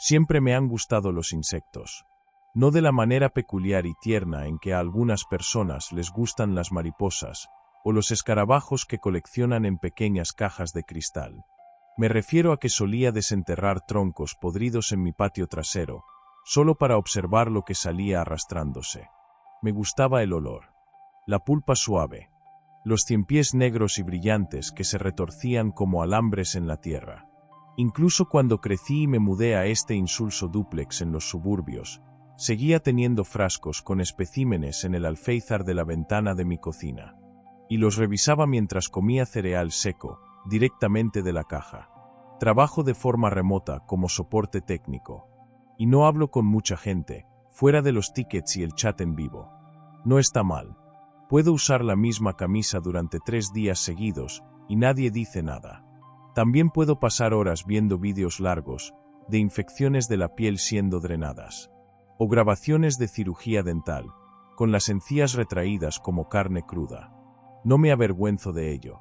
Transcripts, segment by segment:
Siempre me han gustado los insectos. No de la manera peculiar y tierna en que a algunas personas les gustan las mariposas, o los escarabajos que coleccionan en pequeñas cajas de cristal. Me refiero a que solía desenterrar troncos podridos en mi patio trasero, solo para observar lo que salía arrastrándose. Me gustaba el olor, la pulpa suave, los ciempiés negros y brillantes que se retorcían como alambres en la tierra. Incluso cuando crecí y me mudé a este insulso dúplex en los suburbios, seguía teniendo frascos con especímenes en el alféizar de la ventana de mi cocina. Y los revisaba mientras comía cereal seco, directamente de la caja. Trabajo de forma remota como soporte técnico. Y no hablo con mucha gente, fuera de los tickets y el chat en vivo. No está mal. Puedo usar la misma camisa durante 3 días seguidos, y nadie dice nada. También puedo pasar horas viendo vídeos largos, de infecciones de la piel siendo drenadas. O grabaciones de cirugía dental, con las encías retraídas como carne cruda. No me avergüenzo de ello.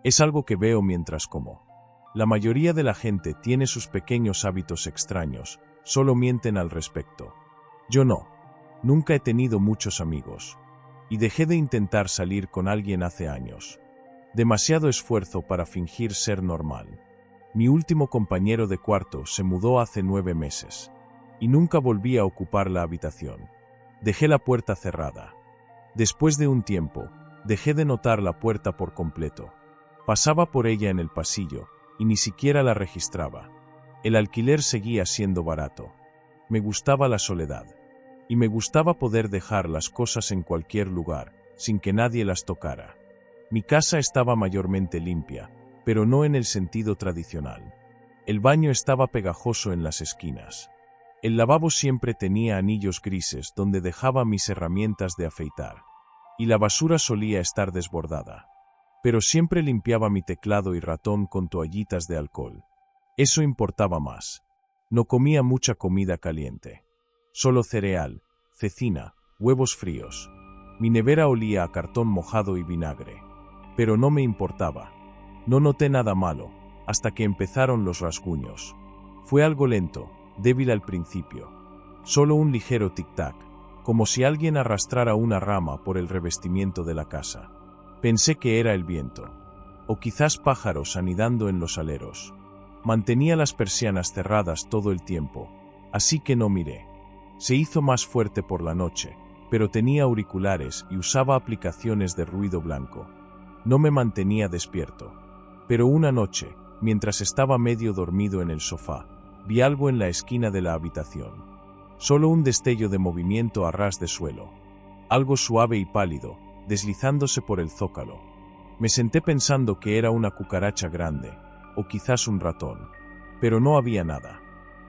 Es algo que veo mientras como. La mayoría de la gente tiene sus pequeños hábitos extraños, solo mienten al respecto. Yo no. Nunca he tenido muchos amigos. Y dejé de intentar salir con alguien hace años. Demasiado esfuerzo para fingir ser normal. Mi último compañero de cuarto se mudó hace 9 meses. Y nunca volví a ocupar la habitación. Dejé la puerta cerrada. Después de un tiempo, dejé de notar la puerta por completo. Pasaba por ella en el pasillo, y ni siquiera la registraba. El alquiler seguía siendo barato. Me gustaba la soledad. Y me gustaba poder dejar las cosas en cualquier lugar, sin que nadie las tocara. Mi casa estaba mayormente limpia, pero no en el sentido tradicional. El baño estaba pegajoso en las esquinas. El lavabo siempre tenía anillos grises donde dejaba mis herramientas de afeitar. Y la basura solía estar desbordada. Pero siempre limpiaba mi teclado y ratón con toallitas de alcohol. Eso importaba más. No comía mucha comida caliente. Solo cereal, cecina, huevos fríos. Mi nevera olía a cartón mojado y vinagre. Pero no me importaba. No noté nada malo, hasta que empezaron los rasguños. Fue algo lento, débil al principio. Solo un ligero tic-tac, como si alguien arrastrara una rama por el revestimiento de la casa. Pensé que era el viento. O quizás pájaros anidando en los aleros. Mantenía las persianas cerradas todo el tiempo, así que no miré. Se hizo más fuerte por la noche, pero tenía auriculares y usaba aplicaciones de ruido blanco. No me mantenía despierto. Pero una noche, mientras estaba medio dormido en el sofá, vi algo en la esquina de la habitación. Solo un destello de movimiento a ras de suelo. Algo suave y pálido, deslizándose por el zócalo. Me senté pensando que era una cucaracha grande, o quizás un ratón. Pero no había nada.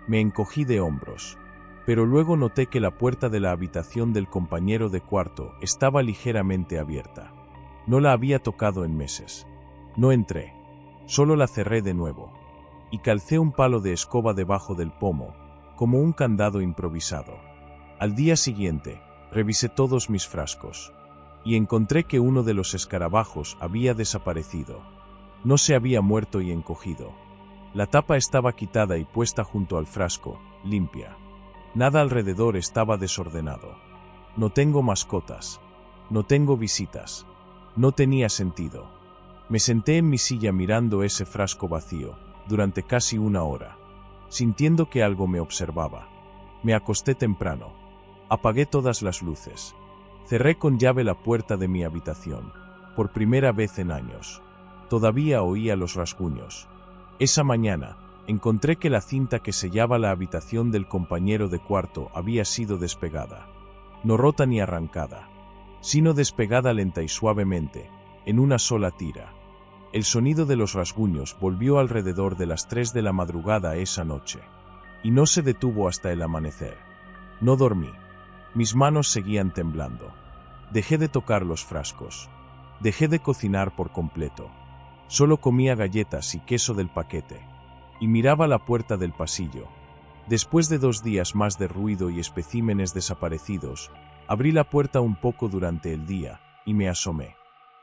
Me encogí de hombros. Pero luego noté que la puerta de la habitación del compañero de cuarto estaba ligeramente abierta. No la había tocado en meses. No entré. Solo la cerré de nuevo. Y calcé un palo de escoba debajo del pomo, como un candado improvisado. Al día siguiente, revisé todos mis frascos. Y encontré que uno de los escarabajos había desaparecido. No se había muerto y encogido. La tapa estaba quitada y puesta junto al frasco, limpia. Nada alrededor estaba desordenado. No tengo mascotas. No tengo visitas. No tenía sentido. Me senté en mi silla mirando ese frasco vacío, durante casi 1 hora, sintiendo que algo me observaba. Me acosté temprano. Apagué todas las luces. Cerré con llave la puerta de mi habitación, por primera vez en años. Todavía oía los rasguños. Esa mañana, encontré que la cinta que sellaba la habitación del compañero de cuarto había sido despegada. No rota ni arrancada, sino despegada lenta y suavemente, en una sola tira. El sonido de los rasguños volvió alrededor de las 3 de la madrugada esa noche. Y no se detuvo hasta el amanecer. No dormí. Mis manos seguían temblando. Dejé de tocar los frascos. Dejé de cocinar por completo. Solo comía galletas y queso del paquete. Y miraba la puerta del pasillo. Después de 2 días más de ruido y especímenes desaparecidos, abrí la puerta un poco durante el día, y me asomé.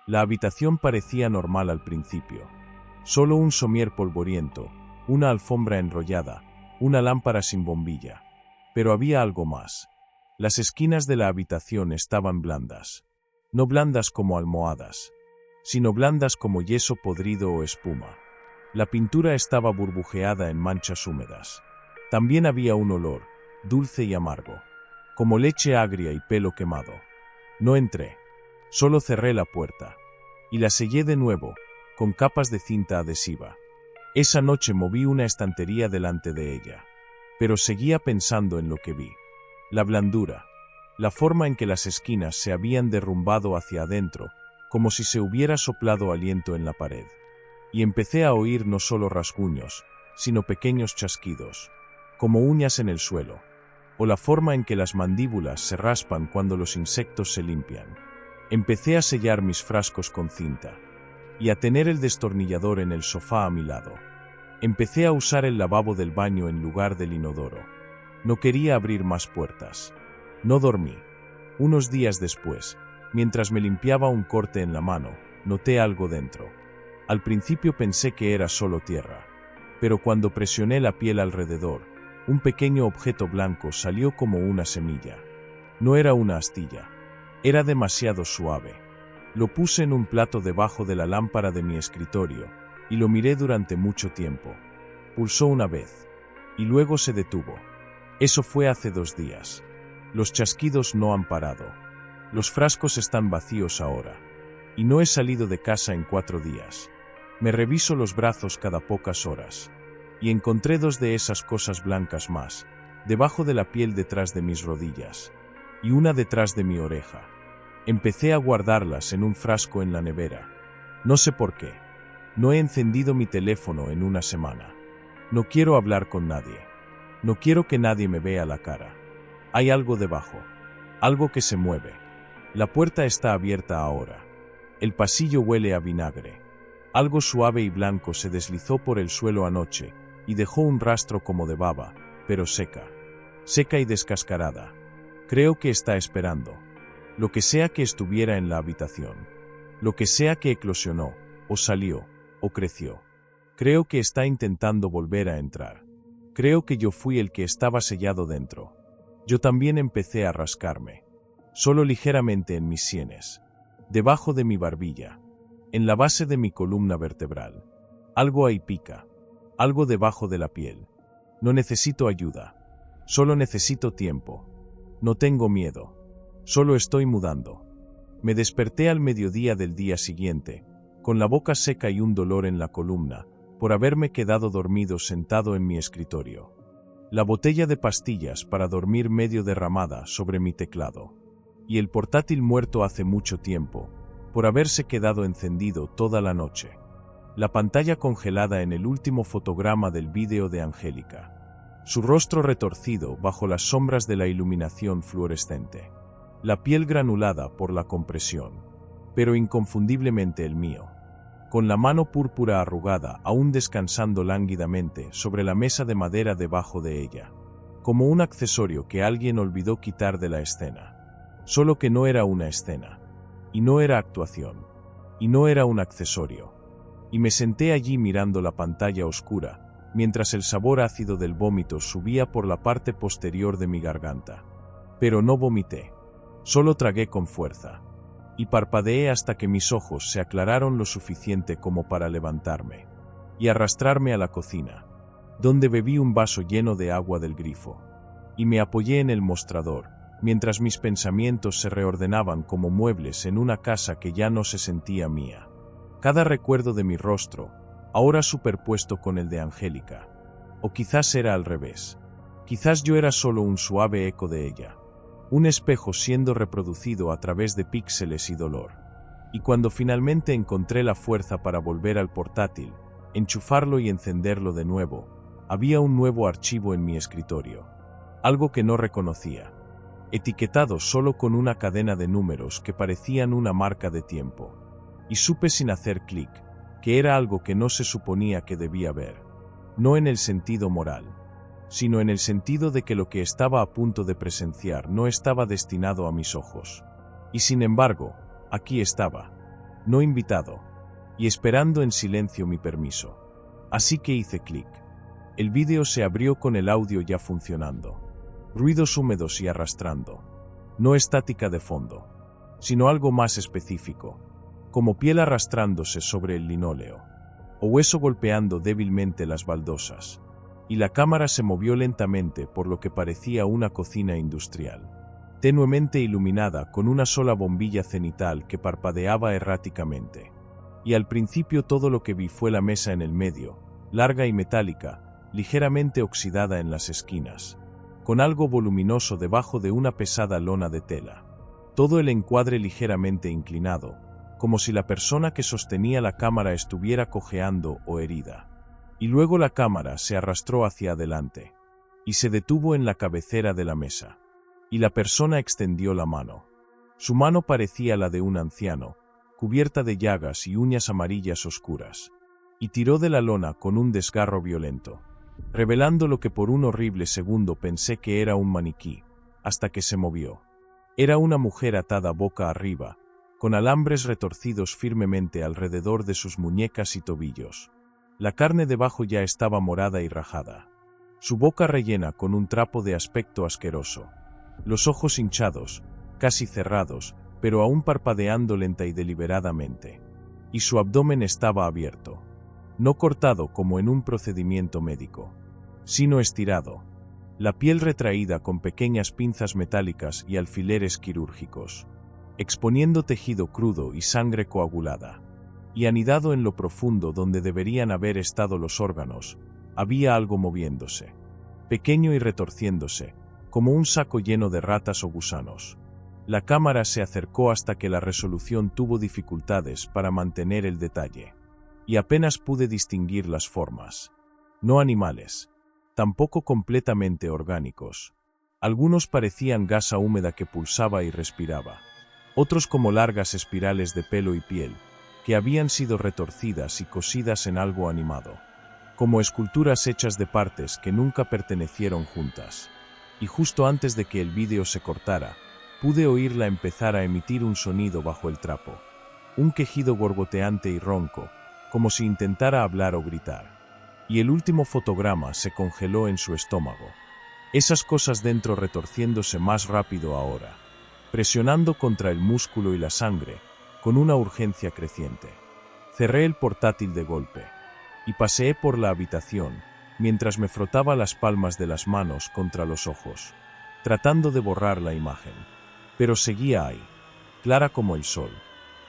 La habitación parecía normal al principio. Solo un somier polvoriento, una alfombra enrollada, una lámpara sin bombilla. Pero había algo más. Las esquinas de la habitación estaban blandas. No blandas como almohadas, sino blandas como yeso podrido o espuma. La pintura estaba burbujeada en manchas húmedas. También había un olor, dulce y amargo, como leche agria y pelo quemado. No entré. Solo cerré la puerta. Y la sellé de nuevo, con capas de cinta adhesiva. Esa noche moví una estantería delante de ella. Pero seguía pensando en lo que vi. La blandura. La forma en que las esquinas se habían derrumbado hacia adentro, como si se hubiera soplado aliento en la pared. Y empecé a oír no solo rasguños, sino pequeños chasquidos, como uñas en el suelo, o la forma en que las mandíbulas se raspan cuando los insectos se limpian. Empecé a sellar mis frascos con cinta, y a tener el destornillador en el sofá a mi lado. Empecé a usar el lavabo del baño en lugar del inodoro. No quería abrir más puertas. No dormí. Unos días después, mientras me limpiaba un corte en la mano, noté algo dentro. Al principio pensé que era solo tierra, pero cuando presioné la piel alrededor, un pequeño objeto blanco salió como una semilla. No era una astilla. Era demasiado suave. Lo puse en un plato debajo de la lámpara de mi escritorio, y lo miré durante mucho tiempo. Pulsó una vez, y luego se detuvo. Eso fue hace 2 días. Los chasquidos no han parado. Los frascos están vacíos ahora. Y no he salido de casa en 4 días. Me reviso los brazos cada pocas horas. Y encontré 2 de esas cosas blancas más, debajo de la piel detrás de mis rodillas. Y una detrás de mi oreja. Empecé a guardarlas en un frasco en la nevera. No sé por qué. No he encendido mi teléfono en una semana. No quiero hablar con nadie. No quiero que nadie me vea la cara. Hay algo debajo. Algo que se mueve. La puerta está abierta ahora. El pasillo huele a vinagre. Algo suave y blanco se deslizó por el suelo anoche y dejó un rastro como de baba, pero seca. Seca y descascarada. Creo que está esperando. Lo que sea que estuviera en la habitación. Lo que sea que eclosionó, o salió, o creció. Creo que está intentando volver a entrar. Creo que yo fui el que estaba sellado dentro. Yo también empecé a rascarme. Solo ligeramente en mis sienes. Debajo de mi barbilla. En la base de mi columna vertebral. Algo ahí pica. Algo debajo de la piel. No necesito ayuda. Solo necesito tiempo. No tengo miedo. Solo estoy mudando. Me desperté al mediodía del día siguiente, con la boca seca y un dolor en la columna, por haberme quedado dormido sentado en mi escritorio. La botella de pastillas para dormir medio derramada sobre mi teclado. Y el portátil muerto hace mucho tiempo, por haberse quedado encendido toda la noche. La pantalla congelada en el último fotograma del vídeo de Angélica. Su rostro retorcido bajo las sombras de la iluminación fluorescente. La piel granulada por la compresión, pero inconfundiblemente el mío. Con la mano púrpura arrugada aún descansando lánguidamente sobre la mesa de madera debajo de ella. Como un accesorio que alguien olvidó quitar de la escena. Solo que no era una escena. Y no era actuación. Y no era un accesorio. Y me senté allí mirando la pantalla oscura, mientras el sabor ácido del vómito subía por la parte posterior de mi garganta. Pero no vomité. Solo tragué con fuerza. Y parpadeé hasta que mis ojos se aclararon lo suficiente como para levantarme. Y arrastrarme a la cocina, donde bebí un vaso lleno de agua del grifo. Y me apoyé en el mostrador, mientras mis pensamientos se reordenaban como muebles en una casa que ya no se sentía mía. Cada recuerdo de mi rostro, ahora superpuesto con el de Angélica. O quizás era al revés. Quizás yo era solo un suave eco de ella. Un espejo siendo reproducido a través de píxeles y dolor. Y cuando finalmente encontré la fuerza para volver al portátil, enchufarlo y encenderlo de nuevo, había un nuevo archivo en mi escritorio. Algo que no reconocía. Etiquetado solo con una cadena de números que parecían una marca de tiempo. Y supe sin hacer clic, que era algo que no se suponía que debía ver. No en el sentido moral, sino en el sentido de que lo que estaba a punto de presenciar no estaba destinado a mis ojos. Y sin embargo, aquí estaba, no invitado, y esperando en silencio mi permiso. Así que hice clic. El vídeo se abrió con el audio ya funcionando. Ruidos húmedos y arrastrando. No estática de fondo, sino algo más específico, como piel arrastrándose sobre el linóleo, o hueso golpeando débilmente las baldosas. Y la cámara se movió lentamente por lo que parecía una cocina industrial, tenuemente iluminada con una sola bombilla cenital que parpadeaba erráticamente. Y al principio todo lo que vi fue la mesa en el medio, larga y metálica, ligeramente oxidada en las esquinas, con algo voluminoso debajo de una pesada lona de tela. Todo el encuadre ligeramente inclinado, como si la persona que sostenía la cámara estuviera cojeando o herida. Y luego la cámara se arrastró hacia adelante, y se detuvo en la cabecera de la mesa. Y la persona extendió la mano. Su mano parecía la de un anciano, cubierta de llagas y uñas amarillas oscuras, y tiró de la lona con un desgarro violento, revelando lo que por un horrible segundo pensé que era un maniquí, hasta que se movió. Era una mujer atada boca arriba, con alambres retorcidos firmemente alrededor de sus muñecas y tobillos. La carne debajo ya estaba morada y rajada. Su boca rellena con un trapo de aspecto asqueroso. Los ojos hinchados, casi cerrados, pero aún parpadeando lenta y deliberadamente. Y su abdomen estaba abierto. No cortado como en un procedimiento médico, sino estirado. La piel retraída con pequeñas pinzas metálicas y alfileres quirúrgicos, exponiendo tejido crudo y sangre coagulada. Y anidado en lo profundo donde deberían haber estado los órganos, había algo moviéndose, pequeño y retorciéndose, como un saco lleno de ratas o gusanos. La cámara se acercó hasta que la resolución tuvo dificultades para mantener el detalle, y apenas pude distinguir las formas. No animales, tampoco completamente orgánicos. Algunos parecían gasa húmeda que pulsaba y respiraba, otros como largas espirales de pelo y piel, que habían sido retorcidas y cosidas en algo animado, como esculturas hechas de partes que nunca pertenecieron juntas. Y justo antes de que el vídeo se cortara, pude oírla empezar a emitir un sonido bajo el trapo, un quejido gorgoteante y ronco, como si intentara hablar o gritar. Y el último fotograma se congeló en su estómago, esas cosas dentro retorciéndose más rápido ahora, presionando contra el músculo y la sangre, con una urgencia creciente. Cerré el portátil de golpe, y paseé por la habitación, mientras me frotaba las palmas de las manos contra los ojos, tratando de borrar la imagen. Pero seguía ahí, clara como el sol.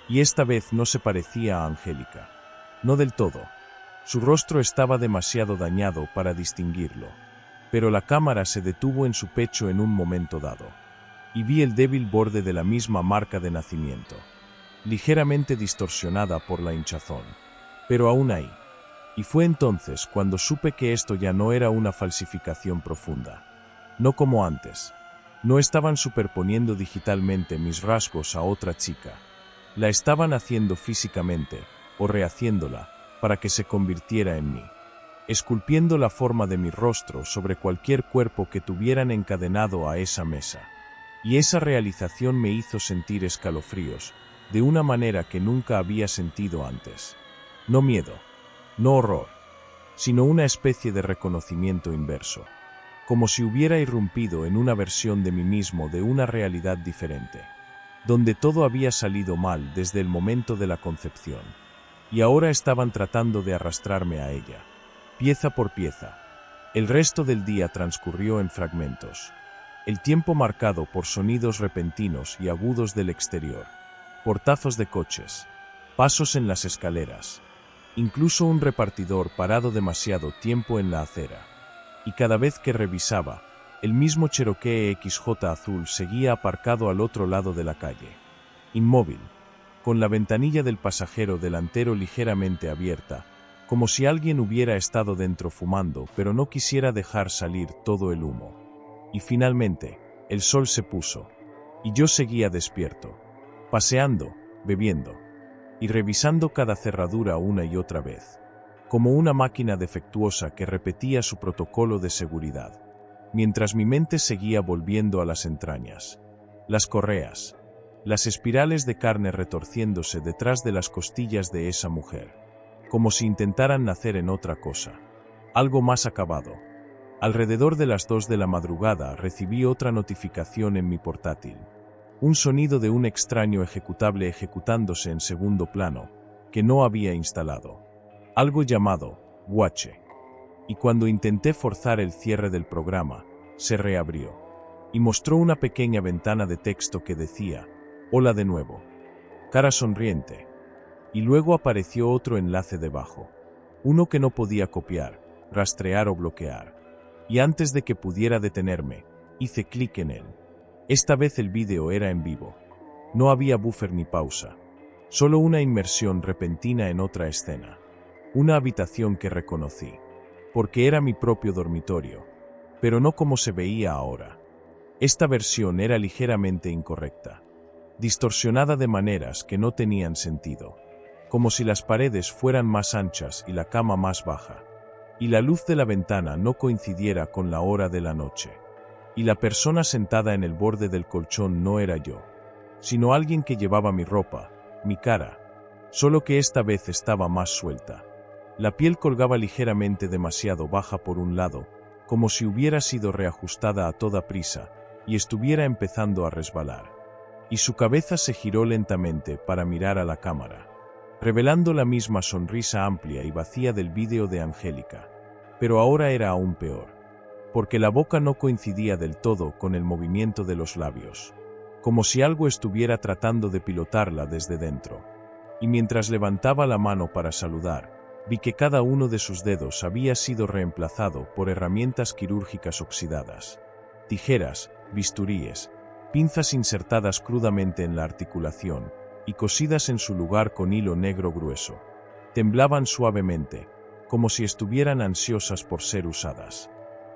Y esta vez no se parecía a Angélica. No del todo. Su rostro estaba demasiado dañado para distinguirlo. Pero la cámara se detuvo en su pecho en un momento dado, y vi el débil borde de la misma marca de nacimiento, ligeramente distorsionada por la hinchazón, pero aún ahí. Y fue entonces cuando supe que esto ya no era una falsificación profunda. No como antes. No estaban superponiendo digitalmente mis rasgos a otra chica. La estaban haciendo físicamente, o rehaciéndola, para que se convirtiera en mí, esculpiendo la forma de mi rostro sobre cualquier cuerpo que tuvieran encadenado a esa mesa. Y esa realización me hizo sentir escalofríos, de una manera que nunca había sentido antes. No miedo, no horror, sino una especie de reconocimiento inverso, como si hubiera irrumpido en una versión de mí mismo de una realidad diferente, donde todo había salido mal desde el momento de la concepción, y ahora estaban tratando de arrastrarme a ella, pieza por pieza. El resto del día transcurrió en fragmentos, el tiempo marcado por sonidos repentinos y agudos del exterior, portazos de coches, pasos en las escaleras, incluso un repartidor parado demasiado tiempo en la acera. Y cada vez que revisaba, el mismo Cherokee XJ azul seguía aparcado al otro lado de la calle, inmóvil, con la ventanilla del pasajero delantero ligeramente abierta, como si alguien hubiera estado dentro fumando pero no quisiera dejar salir todo el humo. Y finalmente, el sol se puso, y yo seguía despierto, paseando, bebiendo, y revisando cada cerradura una y otra vez, como una máquina defectuosa que repetía su protocolo de seguridad, mientras mi mente seguía volviendo a las entrañas, las correas, las espirales de carne retorciéndose detrás de las costillas de esa mujer, como si intentaran nacer en otra cosa. Algo más acabado. Alrededor de las 2 de la madrugada recibí otra notificación en mi portátil. Un sonido de un extraño ejecutable ejecutándose en segundo plano, que no había instalado. Algo llamado Watche. Y cuando intenté forzar el cierre del programa, se reabrió. Y mostró una pequeña ventana de texto que decía, «Hola de nuevo». Cara sonriente. Y luego apareció otro enlace debajo. Uno que no podía copiar, rastrear o bloquear. Y antes de que pudiera detenerme, hice clic en él. Esta vez el vídeo era en vivo. No había buffer ni pausa. Solo una inmersión repentina en otra escena. Una habitación que reconocí. Porque era mi propio dormitorio. Pero no como se veía ahora. Esta versión era ligeramente incorrecta. Distorsionada de maneras que no tenían sentido. Como si las paredes fueran más anchas y la cama más baja. Y la luz de la ventana no coincidiera con la hora de la noche. Y la persona sentada en el borde del colchón no era yo, sino alguien que llevaba mi ropa, mi cara, solo que esta vez estaba más suelta. La piel colgaba ligeramente demasiado baja por un lado, como si hubiera sido reajustada a toda prisa, y estuviera empezando a resbalar. Y su cabeza se giró lentamente para mirar a la cámara, revelando la misma sonrisa amplia y vacía del vídeo de Angélica. Pero ahora era aún peor, porque la boca no coincidía del todo con el movimiento de los labios, como si algo estuviera tratando de pilotarla desde dentro. Y mientras levantaba la mano para saludar, vi que cada uno de sus dedos había sido reemplazado por herramientas quirúrgicas oxidadas. Tijeras, bisturíes, pinzas insertadas crudamente en la articulación y cosidas en su lugar con hilo negro grueso. Temblaban suavemente, como si estuvieran ansiosas por ser usadas.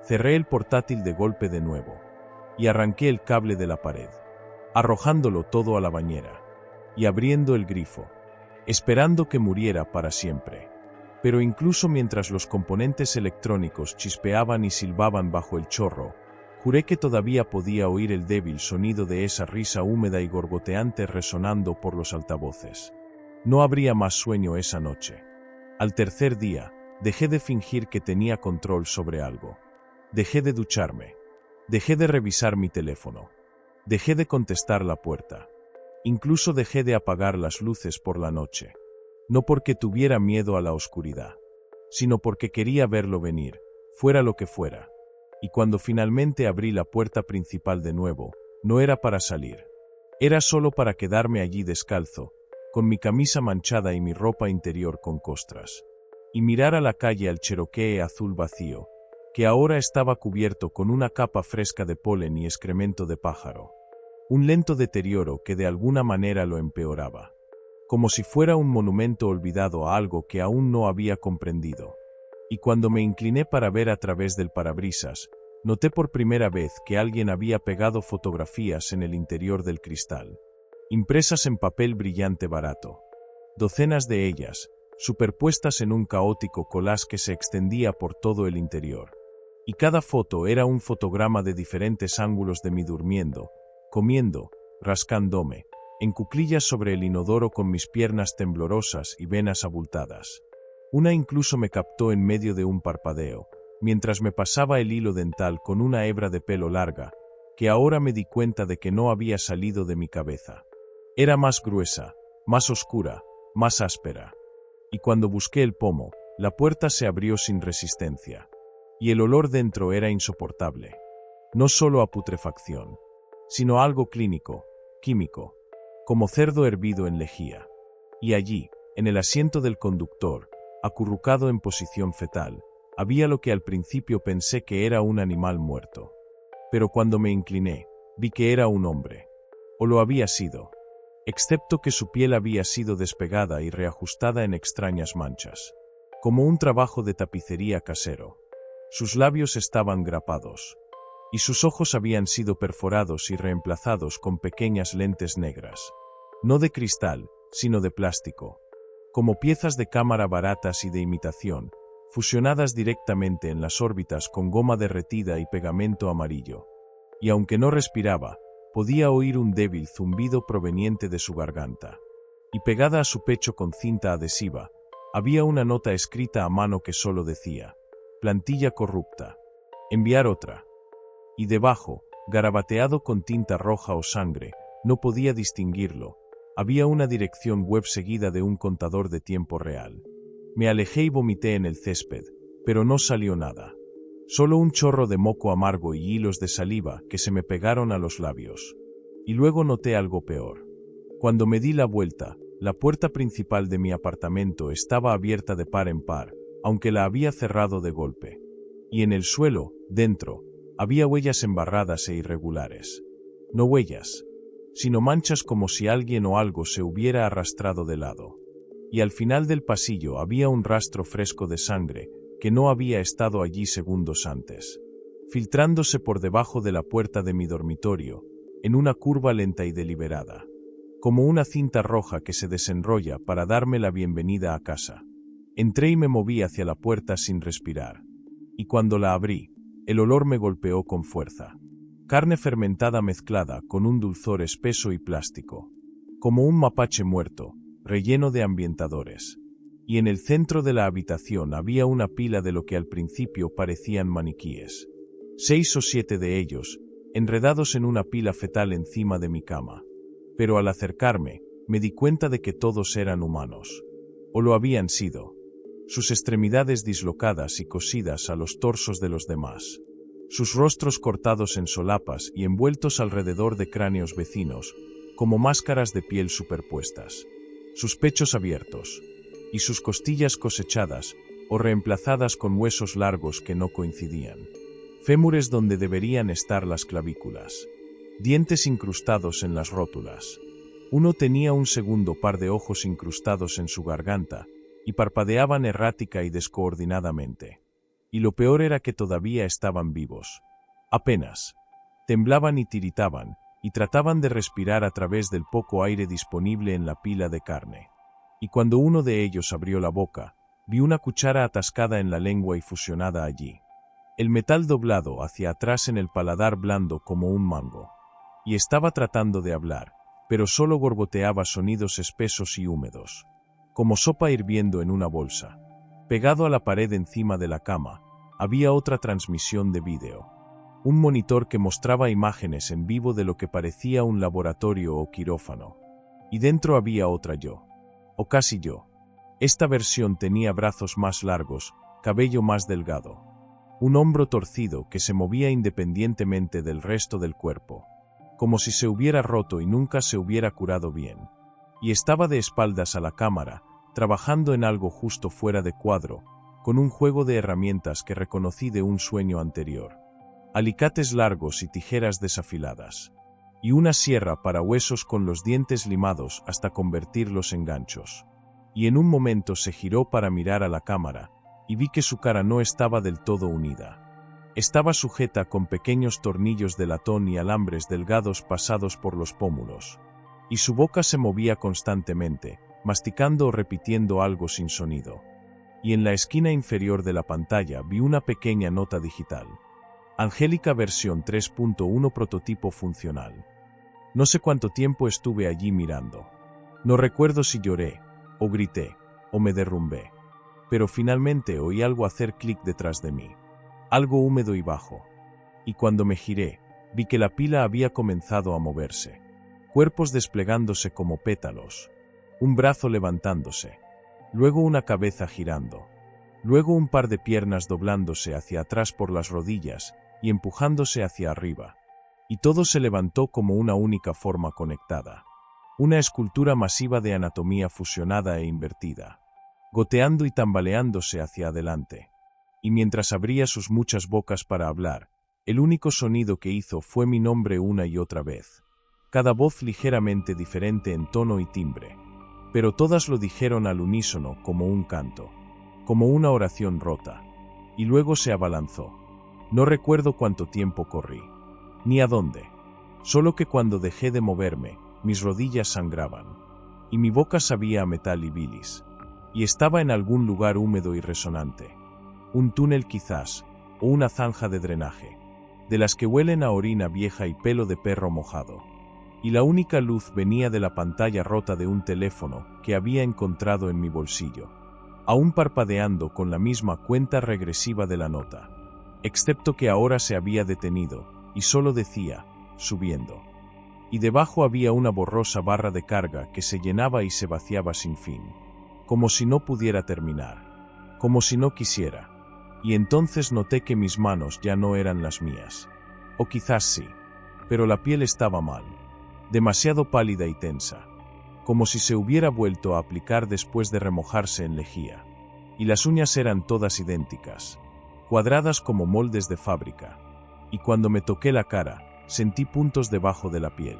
Cerré el portátil de golpe de nuevo, y arranqué el cable de la pared, arrojándolo todo a la bañera, y abriendo el grifo, esperando que muriera para siempre. Pero incluso mientras los componentes electrónicos chispeaban y silbaban bajo el chorro, juré que todavía podía oír el débil sonido de esa risa húmeda y gorgoteante resonando por los altavoces. No habría más sueño esa noche. Al tercer día, dejé de fingir que tenía control sobre algo. Dejé de ducharme. Dejé de revisar mi teléfono. Dejé de contestar la puerta. Incluso dejé de apagar las luces por la noche. No porque tuviera miedo a la oscuridad, sino porque quería verlo venir, fuera lo que fuera. Y cuando finalmente abrí la puerta principal de nuevo, no era para salir. Era solo para quedarme allí descalzo, con mi camisa manchada y mi ropa interior con costras. Y mirar a la calle al Cherokee azul vacío, que ahora estaba cubierto con una capa fresca de polen y excremento de pájaro. Un lento deterioro que de alguna manera lo empeoraba. Como si fuera un monumento olvidado a algo que aún no había comprendido. Y cuando me incliné para ver a través del parabrisas, noté por primera vez que alguien había pegado fotografías en el interior del cristal, impresas en papel brillante barato. Docenas de ellas, superpuestas en un caótico collage que se extendía por todo el interior. Y cada foto era un fotograma de diferentes ángulos de mí durmiendo, comiendo, rascándome, en cuclillas sobre el inodoro con mis piernas temblorosas y venas abultadas. Una incluso me captó en medio de un parpadeo, mientras me pasaba el hilo dental con una hebra de pelo larga, que ahora me di cuenta de que no había salido de mi cabeza. Era más gruesa, más oscura, más áspera. Y cuando busqué el pomo, la puerta se abrió sin resistencia. Y el olor dentro era insoportable. No solo a putrefacción, sino algo clínico, químico, como cerdo hervido en lejía. Y allí, en el asiento del conductor, acurrucado en posición fetal, había lo que al principio pensé que era un animal muerto. Pero cuando me incliné, vi que era un hombre. O lo había sido. Excepto que su piel había sido despegada y reajustada en extrañas manchas. Como un trabajo de tapicería casero. Sus labios estaban grapados. Y sus ojos habían sido perforados y reemplazados con pequeñas lentes negras. No de cristal, sino de plástico. Como piezas de cámara baratas y de imitación, fusionadas directamente en las órbitas con goma derretida y pegamento amarillo. Y aunque no respiraba, podía oír un débil zumbido proveniente de su garganta. Y pegada a su pecho con cinta adhesiva, había una nota escrita a mano que solo decía: plantilla corrupta. Enviar otra. Y debajo, garabateado con tinta roja o sangre, no podía distinguirlo, había una dirección web seguida de un contador de tiempo real. Me alejé y vomité en el césped, pero no salió nada. Solo un chorro de moco amargo y hilos de saliva que se me pegaron a los labios. Y luego noté algo peor. Cuando me di la vuelta, la puerta principal de mi apartamento estaba abierta de par en par, aunque la había cerrado de golpe. Y en el suelo, dentro, había huellas embarradas e irregulares. No huellas, sino manchas como si alguien o algo se hubiera arrastrado de lado. Y al final del pasillo había un rastro fresco de sangre, que no había estado allí segundos antes, filtrándose por debajo de la puerta de mi dormitorio, en una curva lenta y deliberada, como una cinta roja que se desenrolla para darme la bienvenida a casa. Entré y me moví hacia la puerta sin respirar, y cuando la abrí, el olor me golpeó con fuerza. Carne fermentada mezclada con un dulzor espeso y plástico, como un mapache muerto, relleno de ambientadores. Y en el centro de la habitación había una pila de lo que al principio parecían maniquíes. 6 o 7 de ellos, enredados en una pila fetal encima de mi cama. Pero al acercarme, me di cuenta de que todos eran humanos. O lo habían sido. Sus extremidades dislocadas y cosidas a los torsos de los demás. Sus rostros cortados en solapas y envueltos alrededor de cráneos vecinos, como máscaras de piel superpuestas. Sus pechos abiertos. Y sus costillas cosechadas o reemplazadas con huesos largos que no coincidían. Fémures donde deberían estar las clavículas. Dientes incrustados en las rótulas. Uno tenía un segundo par de ojos incrustados en su garganta, y parpadeaban errática y descoordinadamente. Y lo peor era que todavía estaban vivos. Apenas. Temblaban y tiritaban, y trataban de respirar a través del poco aire disponible en la pila de carne. Y cuando uno de ellos abrió la boca, vi una cuchara atascada en la lengua y fusionada allí. El metal doblado hacia atrás en el paladar blando como un mango. Y estaba tratando de hablar, pero solo gorgoteaba sonidos espesos y húmedos. Como sopa hirviendo en una bolsa. Pegado a la pared encima de la cama, había otra transmisión de vídeo. Un monitor que mostraba imágenes en vivo de lo que parecía un laboratorio o quirófano. Y dentro había otra yo. O casi yo. Esta versión tenía brazos más largos, cabello más delgado. Un hombro torcido que se movía independientemente del resto del cuerpo. Como si se hubiera roto y nunca se hubiera curado bien. Y estaba de espaldas a la cámara, trabajando en algo justo fuera de cuadro, con un juego de herramientas que reconocí de un sueño anterior. Alicates largos y tijeras desafiladas. Y una sierra para huesos con los dientes limados hasta convertirlos en ganchos. Y en un momento se giró para mirar a la cámara, y vi que su cara no estaba del todo unida. Estaba sujeta con pequeños tornillos de latón y alambres delgados pasados por los pómulos. Y su boca se movía constantemente, masticando o repitiendo algo sin sonido. Y en la esquina inferior de la pantalla vi una pequeña nota digital. Angélica versión 3.1 prototipo funcional. No sé cuánto tiempo estuve allí mirando. No recuerdo si lloré, o grité, o me derrumbé. Pero finalmente oí algo hacer clic detrás de mí. Algo húmedo y bajo. Y cuando me giré, vi que la pila había comenzado a moverse. Cuerpos desplegándose como pétalos. Un brazo levantándose. Luego una cabeza girando. Luego un par de piernas doblándose hacia atrás por las rodillas y empujándose hacia arriba. Y todo se levantó como una única forma conectada. Una escultura masiva de anatomía fusionada e invertida. Goteando y tambaleándose hacia adelante. Y mientras abría sus muchas bocas para hablar, el único sonido que hizo fue mi nombre una y otra vez. Cada voz ligeramente diferente en tono y timbre. Pero todas lo dijeron al unísono como un canto. Como una oración rota. Y luego se abalanzó. No recuerdo cuánto tiempo corrí. Ni a dónde. Solo que cuando dejé de moverme, mis rodillas sangraban. Y mi boca sabía a metal y bilis. Y estaba en algún lugar húmedo y resonante. Un túnel quizás, o una zanja de drenaje. De las que huelen a orina vieja y pelo de perro mojado. Y la única luz venía de la pantalla rota de un teléfono que había encontrado en mi bolsillo. aún parpadeando con la misma cuenta regresiva de la nota, excepto que ahora se había detenido, y solo decía, subiendo. Y debajo había una borrosa barra de carga que se llenaba y se vaciaba sin fin, como si no pudiera terminar, como si no quisiera. Y entonces noté que mis manos ya no eran las mías. O quizás sí, pero la piel estaba mal, demasiado pálida y tensa, como si se hubiera vuelto a aplicar después de remojarse en lejía. Y las uñas eran todas idénticas, cuadradas como moldes de fábrica. Y cuando me toqué la cara, sentí puntos debajo de la piel.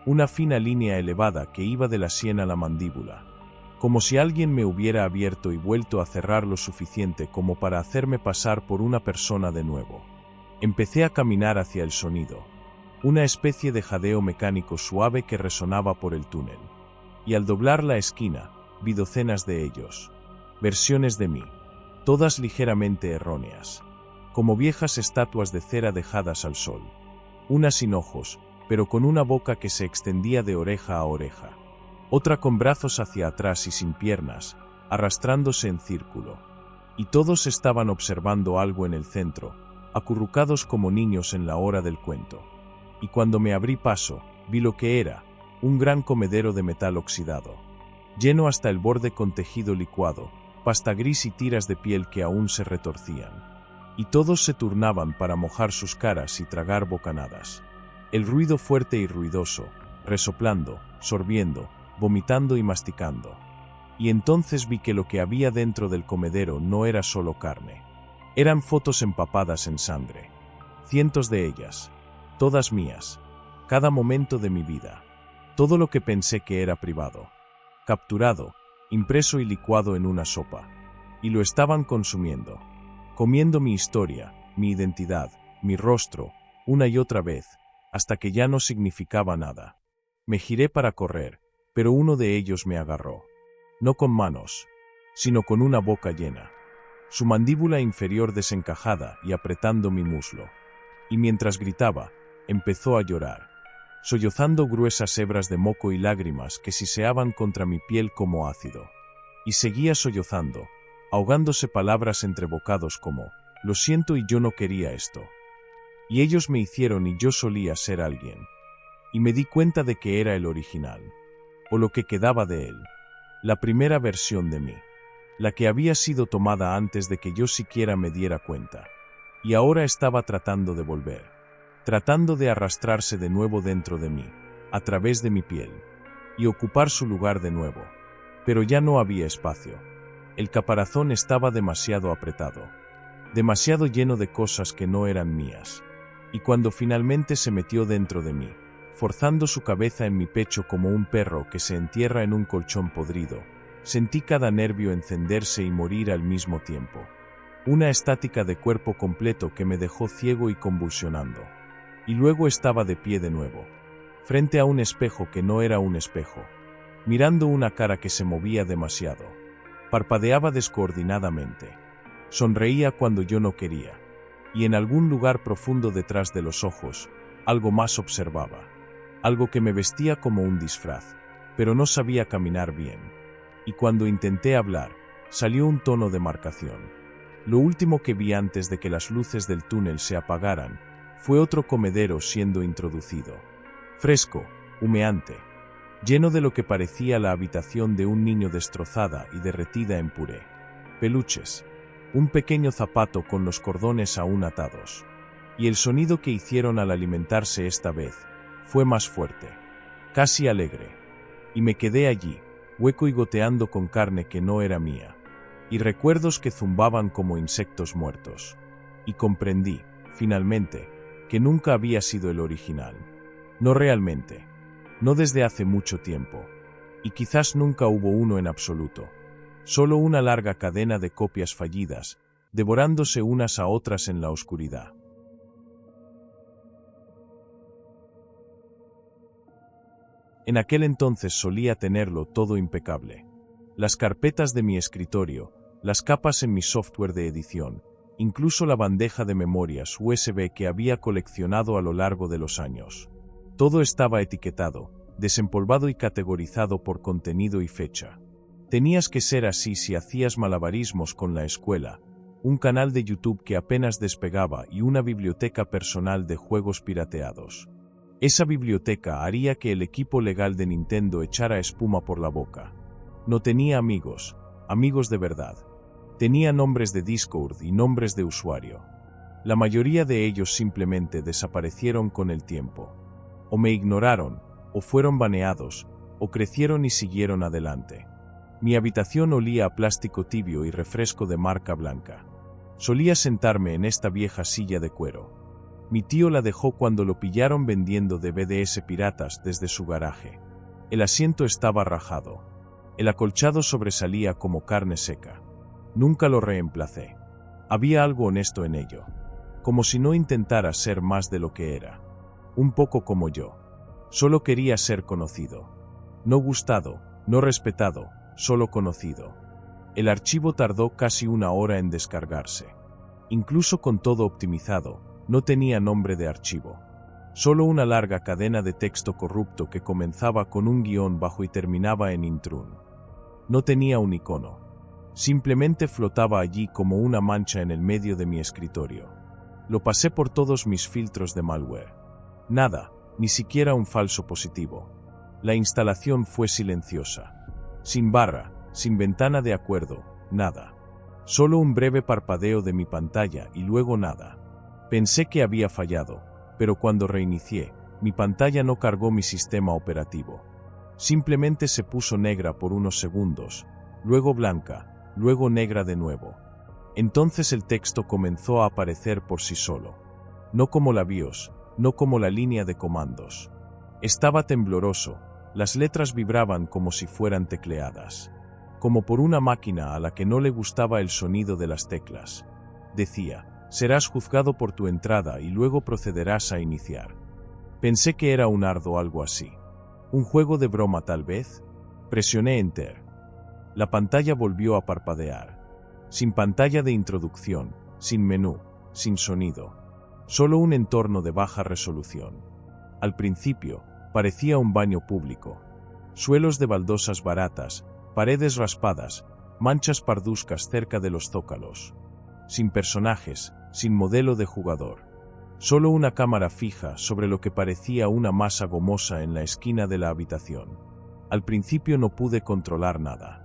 Una fina línea elevada que iba de la sien a la mandíbula, como si alguien me hubiera abierto y vuelto a cerrar lo suficiente como para hacerme pasar por una persona de nuevo. Empecé a caminar hacia el sonido, una especie de jadeo mecánico suave que resonaba por el túnel. Y al doblar la esquina, vi docenas de ellos, versiones de mí, todas ligeramente erróneas, como viejas estatuas de cera dejadas al sol. Una sin ojos, pero con una boca que se extendía de oreja a oreja. Otra con brazos hacia atrás y sin piernas, arrastrándose en círculo. Y todos estaban observando algo en el centro, acurrucados como niños en la hora del cuento. Y cuando me abrí paso, vi lo que era, un gran comedero de metal oxidado, lleno hasta el borde con tejido licuado, pasta gris y tiras de piel que aún se retorcían. Y todos se turnaban para mojar sus caras y tragar bocanadas. El ruido fuerte y ruidoso, resoplando, sorbiendo, vomitando y masticando. Y entonces vi que lo que había dentro del comedero no era solo carne. Eran fotos empapadas en sangre. Cientos de ellas. Todas mías. Cada momento de mi vida. Todo lo que pensé que era privado. Capturado, impreso y licuado en una sopa. Y lo estaban consumiendo. Comiendo mi historia, mi identidad, mi rostro, una y otra vez, hasta que ya no significaba nada. Me giré para correr, pero uno de ellos me agarró. No con manos, sino con una boca llena. Su mandíbula inferior desencajada y apretando mi muslo. Y mientras gritaba, empezó a llorar, sollozando gruesas hebras de moco y lágrimas que siseaban contra mi piel como ácido. Y seguía sollozando, ahogándose palabras entre bocados como, lo siento y yo no quería esto. Y ellos me hicieron y yo solía ser alguien. Y me di cuenta de que era el original, o lo que quedaba de él, la primera versión de mí, la que había sido tomada antes de que yo siquiera me diera cuenta. Y ahora estaba tratando de volver, tratando de arrastrarse de nuevo dentro de mí, a través de mi piel, y ocupar su lugar de nuevo. Pero ya no había espacio. El caparazón estaba demasiado apretado, demasiado lleno de cosas que no eran mías. Y cuando finalmente se metió dentro de mí, forzando su cabeza en mi pecho como un perro que se entierra en un colchón podrido, sentí cada nervio encenderse y morir al mismo tiempo. Una estática de cuerpo completo que me dejó ciego y convulsionando. Y luego estaba de pie de nuevo, frente a un espejo que no era un espejo, mirando una cara que se movía demasiado. Parpadeaba descoordinadamente. Sonreía cuando yo no quería. Y en algún lugar profundo detrás de los ojos, algo más observaba. Algo que me vestía como un disfraz, pero no sabía caminar bien. Y cuando intenté hablar, salió un tono de marcación. Lo último que vi antes de que las luces del túnel se apagaran, fue otro comedero siendo introducido. Fresco, humeante, lleno de lo que parecía la habitación de un niño destrozada y derretida en puré. Peluches, un pequeño zapato con los cordones aún atados. Y el sonido que hicieron al alimentarse esta vez, fue más fuerte, casi alegre. Y me quedé allí, hueco y goteando con carne que no era mía. Y recuerdos que zumbaban como insectos muertos. Y comprendí, finalmente, que nunca había sido el original. No realmente. No desde hace mucho tiempo. Y quizás nunca hubo uno en absoluto. Solo una larga cadena de copias fallidas, devorándose unas a otras en la oscuridad. En aquel entonces solía tenerlo todo impecable. Las carpetas de mi escritorio, las capas en mi software de edición, incluso la bandeja de memorias USB que había coleccionado a lo largo de los años. Todo estaba etiquetado, desempolvado y categorizado por contenido y fecha. Tenías que ser así si hacías malabarismos con la escuela, un canal de YouTube que apenas despegaba y una biblioteca personal de juegos pirateados. Esa biblioteca haría que el equipo legal de Nintendo echara espuma por la boca. No tenía amigos de verdad. Tenía nombres de Discord y nombres de usuario. La mayoría de ellos simplemente desaparecieron con el tiempo. O me ignoraron, o fueron baneados, o crecieron y siguieron adelante. Mi habitación olía a plástico tibio y refresco de marca blanca. Solía sentarme en esta vieja silla de cuero. Mi tío la dejó cuando lo pillaron vendiendo DVDs piratas desde su garaje. El asiento estaba rajado. El acolchado sobresalía como carne seca. Nunca lo reemplacé. Había algo honesto en ello. Como si no intentara ser más de lo que era. Un poco como yo. Solo quería ser conocido. No gustado, no respetado, solo conocido. El archivo tardó casi 1 hora en descargarse. Incluso con todo optimizado, no tenía nombre de archivo. Solo una larga cadena de texto corrupto que comenzaba con un guión bajo y terminaba en intrun. No tenía un icono. Simplemente flotaba allí como una mancha en el medio de mi escritorio. Lo pasé por todos mis filtros de malware. Nada, ni siquiera un falso positivo. La instalación fue silenciosa. Sin barra, sin ventana de acuerdo, nada. Solo un breve parpadeo de mi pantalla y luego nada. Pensé que había fallado, pero cuando reinicié, mi pantalla no cargó mi sistema operativo. Simplemente se puso negra por unos segundos, luego blanca, luego negra de nuevo. Entonces el texto comenzó a aparecer por sí solo. No como la BIOS, no como la línea de comandos. Estaba tembloroso, las letras vibraban como si fueran tecleadas. Como por una máquina a la que no le gustaba el sonido de las teclas. Decía, serás juzgado por tu entrada y luego procederás a iniciar. Pensé que era un ARD o algo así. ¿Un juego de broma tal vez? Presioné Enter. La pantalla volvió a parpadear. Sin pantalla de introducción, sin menú, sin sonido. Solo un entorno de baja resolución. Al principio, parecía un baño público. Suelos de baldosas baratas, paredes raspadas, manchas parduzcas cerca de los zócalos. Sin personajes, sin modelo de jugador. Solo una cámara fija sobre lo que parecía una masa gomosa en la esquina de la habitación. Al principio no pude controlar nada.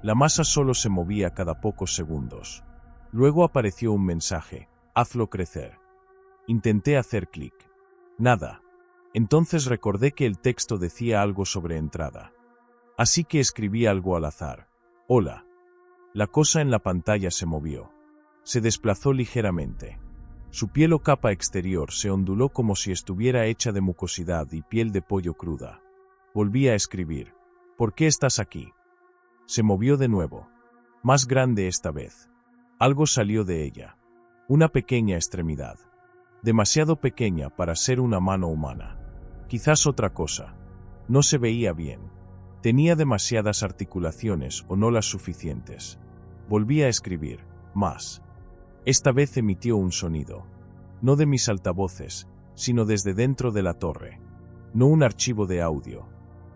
La masa solo se movía cada pocos segundos. Luego apareció un mensaje, hazlo crecer. Intenté hacer clic. Nada. Entonces recordé que el texto decía algo sobre entrada. Así que escribí algo al azar. Hola. La cosa en la pantalla se movió. Se desplazó ligeramente. Su piel o capa exterior se onduló como si estuviera hecha de mucosidad y piel de pollo cruda. Volví a escribir. ¿Por qué estás aquí? Se movió de nuevo. Más grande esta vez. Algo salió de ella. Una pequeña extremidad. Demasiado pequeña para ser una mano humana. Quizás otra cosa. No se veía bien. Tenía demasiadas articulaciones o no las suficientes. Volví a escribir. Más. Esta vez emitió un sonido. No de mis altavoces, sino desde dentro de la torre. No un archivo de audio.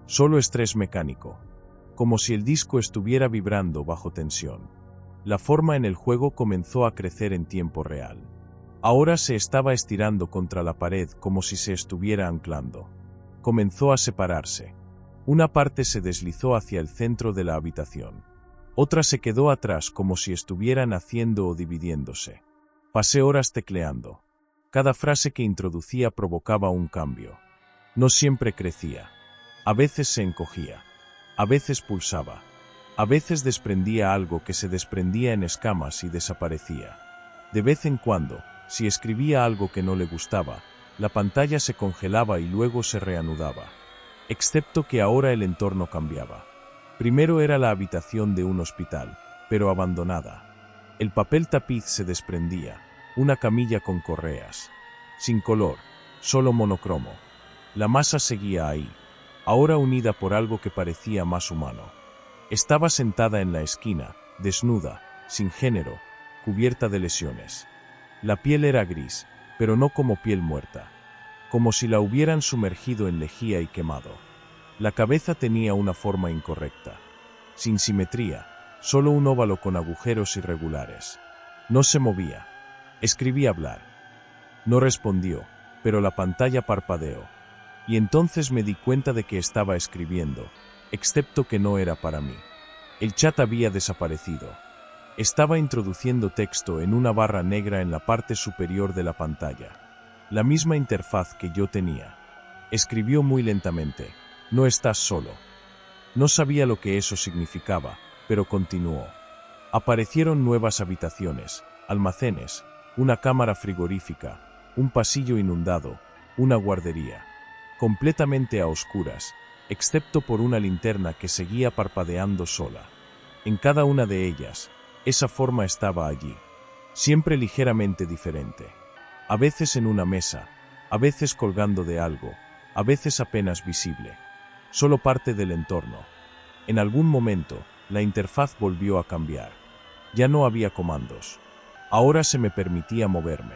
Solo estrés mecánico. Como si el disco estuviera vibrando bajo tensión. La forma en el juego comenzó a crecer en tiempo real. Ahora se estaba estirando contra la pared como si se estuviera anclando. Comenzó a separarse. Una parte se deslizó hacia el centro de la habitación. Otra se quedó atrás como si estuviera naciendo o dividiéndose. Pasé horas tecleando. Cada frase que introducía provocaba un cambio. No siempre crecía. A veces se encogía. A veces pulsaba. A veces desprendía algo que se desprendía en escamas y desaparecía. De vez en cuando, si escribía algo que no le gustaba, la pantalla se congelaba y luego se reanudaba. Excepto que ahora el entorno cambiaba. Primero era la habitación de un hospital, pero abandonada. El papel tapiz se desprendía, una camilla con correas. Sin color, solo monocromo. La masa seguía ahí, ahora unida por algo que parecía más humano. Estaba sentada en la esquina, desnuda, sin género, cubierta de lesiones. La piel era gris, pero no como piel muerta. Como si la hubieran sumergido en lejía y quemado. La cabeza tenía una forma incorrecta. sin simetría, solo un óvalo con agujeros irregulares. No se movía. Escribí hablar. No respondió, pero la pantalla parpadeó. Y entonces me di cuenta de que estaba escribiendo, excepto que no era para mí. El chat había desaparecido. Estaba introduciendo texto en una barra negra en la parte superior de la pantalla. La misma interfaz que yo tenía. Escribió muy lentamente: no estás solo. No sabía lo que eso significaba, pero continuó. Aparecieron nuevas habitaciones, almacenes, una cámara frigorífica, un pasillo inundado, una guardería. Completamente a oscuras, excepto por una linterna que seguía parpadeando sola. En cada una de ellas, esa forma estaba allí, siempre ligeramente diferente. A veces en una mesa, a veces colgando de algo, a veces apenas visible. Solo parte del entorno. En algún momento, la interfaz volvió a cambiar. Ya no había comandos. Ahora se me permitía moverme.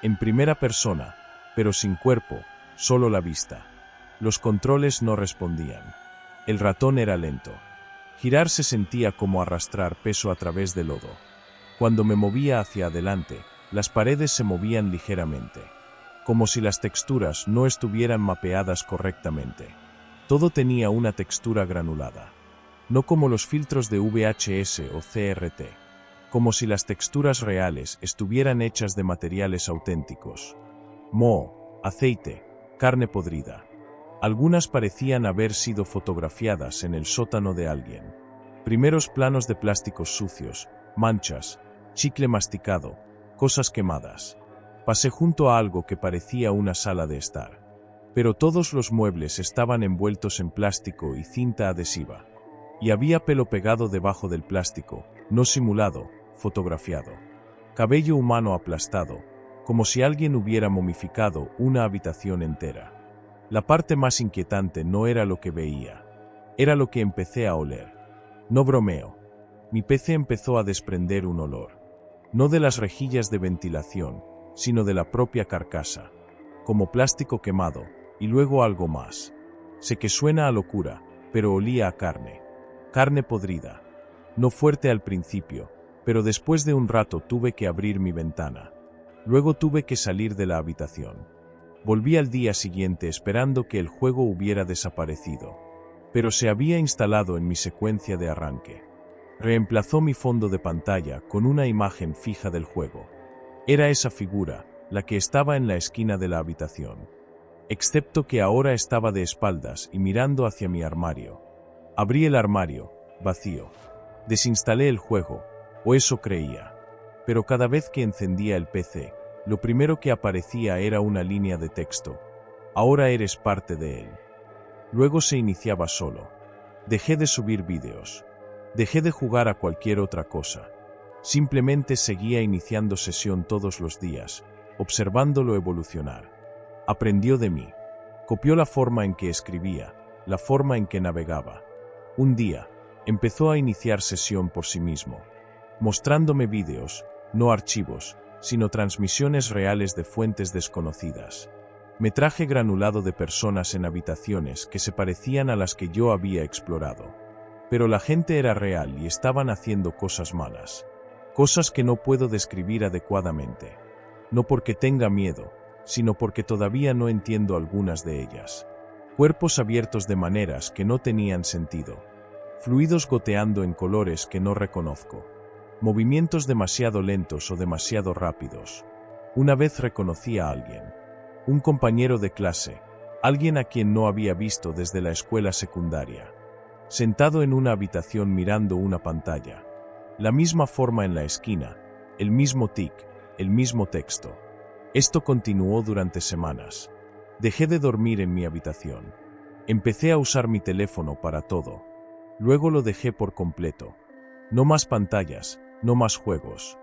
En primera persona, pero sin cuerpo, solo la vista. Los controles no respondían. El ratón era lento. Girar se sentía como arrastrar peso a través del lodo. Cuando me movía hacia adelante, las paredes se movían ligeramente. Como si las texturas no estuvieran mapeadas correctamente. Todo tenía una textura granulada. No como los filtros de VHS o CRT. Como si las texturas reales estuvieran hechas de materiales auténticos. Moho, aceite, carne podrida. Algunas parecían haber sido fotografiadas en el sótano de alguien. Primeros planos de plásticos sucios, manchas, chicle masticado, cosas quemadas. Pasé junto a algo que parecía una sala de estar. Pero todos los muebles estaban envueltos en plástico y cinta adhesiva. Y había pelo pegado debajo del plástico, no simulado, fotografiado. Cabello humano aplastado, como si alguien hubiera momificado una habitación entera. La parte más inquietante no era lo que veía. Era lo que empecé a oler. No bromeo. Mi PC empezó a desprender un olor. No de las rejillas de ventilación, sino de la propia carcasa. Como plástico quemado, y luego algo más. Sé que suena a locura, pero olía a carne. Carne podrida. No fuerte al principio, pero después de un rato tuve que abrir mi ventana. Luego tuve que salir de la habitación. Volví al día siguiente esperando que el juego hubiera desaparecido. Pero se había instalado en mi secuencia de arranque. Reemplazó mi fondo de pantalla con una imagen fija del juego. Era esa figura, la que estaba en la esquina de la habitación. Excepto que ahora estaba de espaldas y mirando hacia mi armario. Abrí el armario, vacío. Desinstalé el juego, o eso creía. Pero cada vez que encendía el PC, lo primero que aparecía era una línea de texto. Ahora eres parte de él. Luego se iniciaba solo. Dejé de subir vídeos. Dejé de jugar a cualquier otra cosa. Simplemente seguía iniciando sesión todos los días, observándolo evolucionar. Aprendió de mí. Copió la forma en que escribía, la forma en que navegaba. Un día, empezó a iniciar sesión por sí mismo, mostrándome vídeos, no archivos, sino transmisiones reales de fuentes desconocidas. Metraje granulado de personas en habitaciones que se parecían a las que yo había explorado. Pero la gente era real y estaban haciendo cosas malas. Cosas que no puedo describir adecuadamente. No porque tenga miedo, sino porque todavía no entiendo algunas de ellas. Cuerpos abiertos de maneras que no tenían sentido. Fluidos goteando en colores que no reconozco. Movimientos demasiado lentos o demasiado rápidos. Una vez reconocí a alguien. Un compañero de clase, alguien a quien no había visto desde la escuela secundaria. Sentado en una habitación mirando una pantalla. La misma forma en la esquina, el mismo tic, el mismo texto. Esto continuó durante semanas. Dejé de dormir en mi habitación. Empecé a usar mi teléfono para todo. Luego lo dejé por completo. No más pantallas, no más juegos.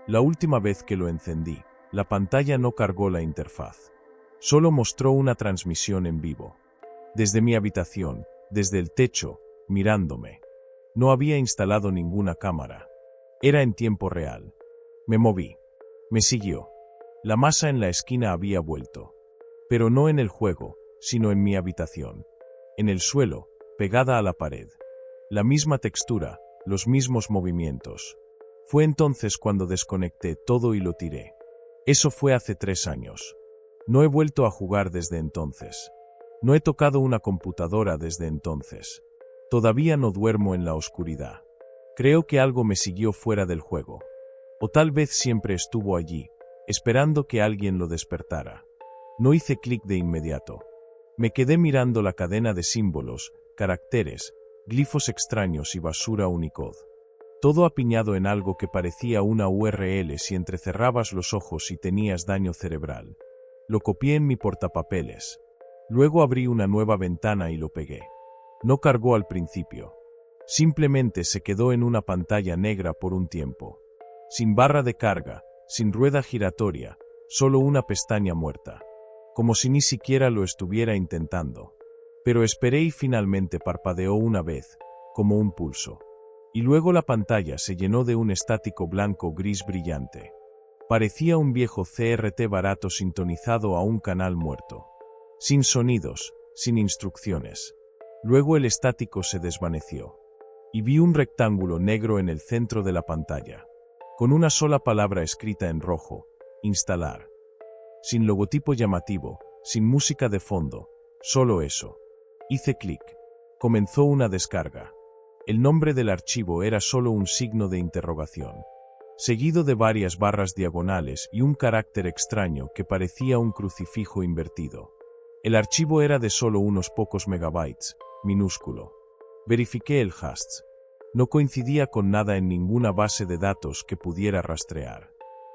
La última vez que lo encendí, la pantalla no cargó la interfaz. Solo mostró una transmisión en vivo. Desde mi habitación, desde el techo, mirándome. No había instalado ninguna cámara. Era en tiempo real. Me moví. Me siguió. La masa en la esquina había vuelto. Pero no en el juego, sino en mi habitación. En el suelo, pegada a la pared. La misma textura, los mismos movimientos. Fue entonces cuando desconecté todo y lo tiré. Eso fue hace 3 años. No he vuelto a jugar desde entonces. No he tocado una computadora desde entonces. Todavía no duermo en la oscuridad. Creo que algo me siguió fuera del juego. O tal vez siempre estuvo allí, esperando que alguien lo despertara. No hice clic de inmediato. Me quedé mirando la cadena de símbolos, caracteres, glifos extraños y basura Unicode. Todo apiñado en algo que parecía una URL si entrecerrabas los ojos y tenías daño cerebral. Lo copié en mi portapapeles. Luego abrí una nueva ventana y lo pegué. No cargó al principio. Simplemente se quedó en una pantalla negra por un tiempo. Sin barra de carga, sin rueda giratoria, solo una pestaña muerta. Como si ni siquiera lo estuviera intentando. Pero esperé y finalmente parpadeó una vez, como un pulso. Y luego la pantalla se llenó de un estático blanco gris brillante. Parecía un viejo CRT barato sintonizado a un canal muerto. Sin sonidos, sin instrucciones. Luego el estático se desvaneció. Y vi un rectángulo negro en el centro de la pantalla. Con una sola palabra escrita en rojo: instalar. Sin logotipo llamativo, sin música de fondo, solo eso. Hice clic. Comenzó una descarga. El nombre del archivo era solo un signo de interrogación, seguido de varias barras diagonales y un carácter extraño que parecía un crucifijo invertido. El archivo era de solo unos pocos megabytes, minúsculo. Verifiqué el hash. No coincidía con nada en ninguna base de datos que pudiera rastrear.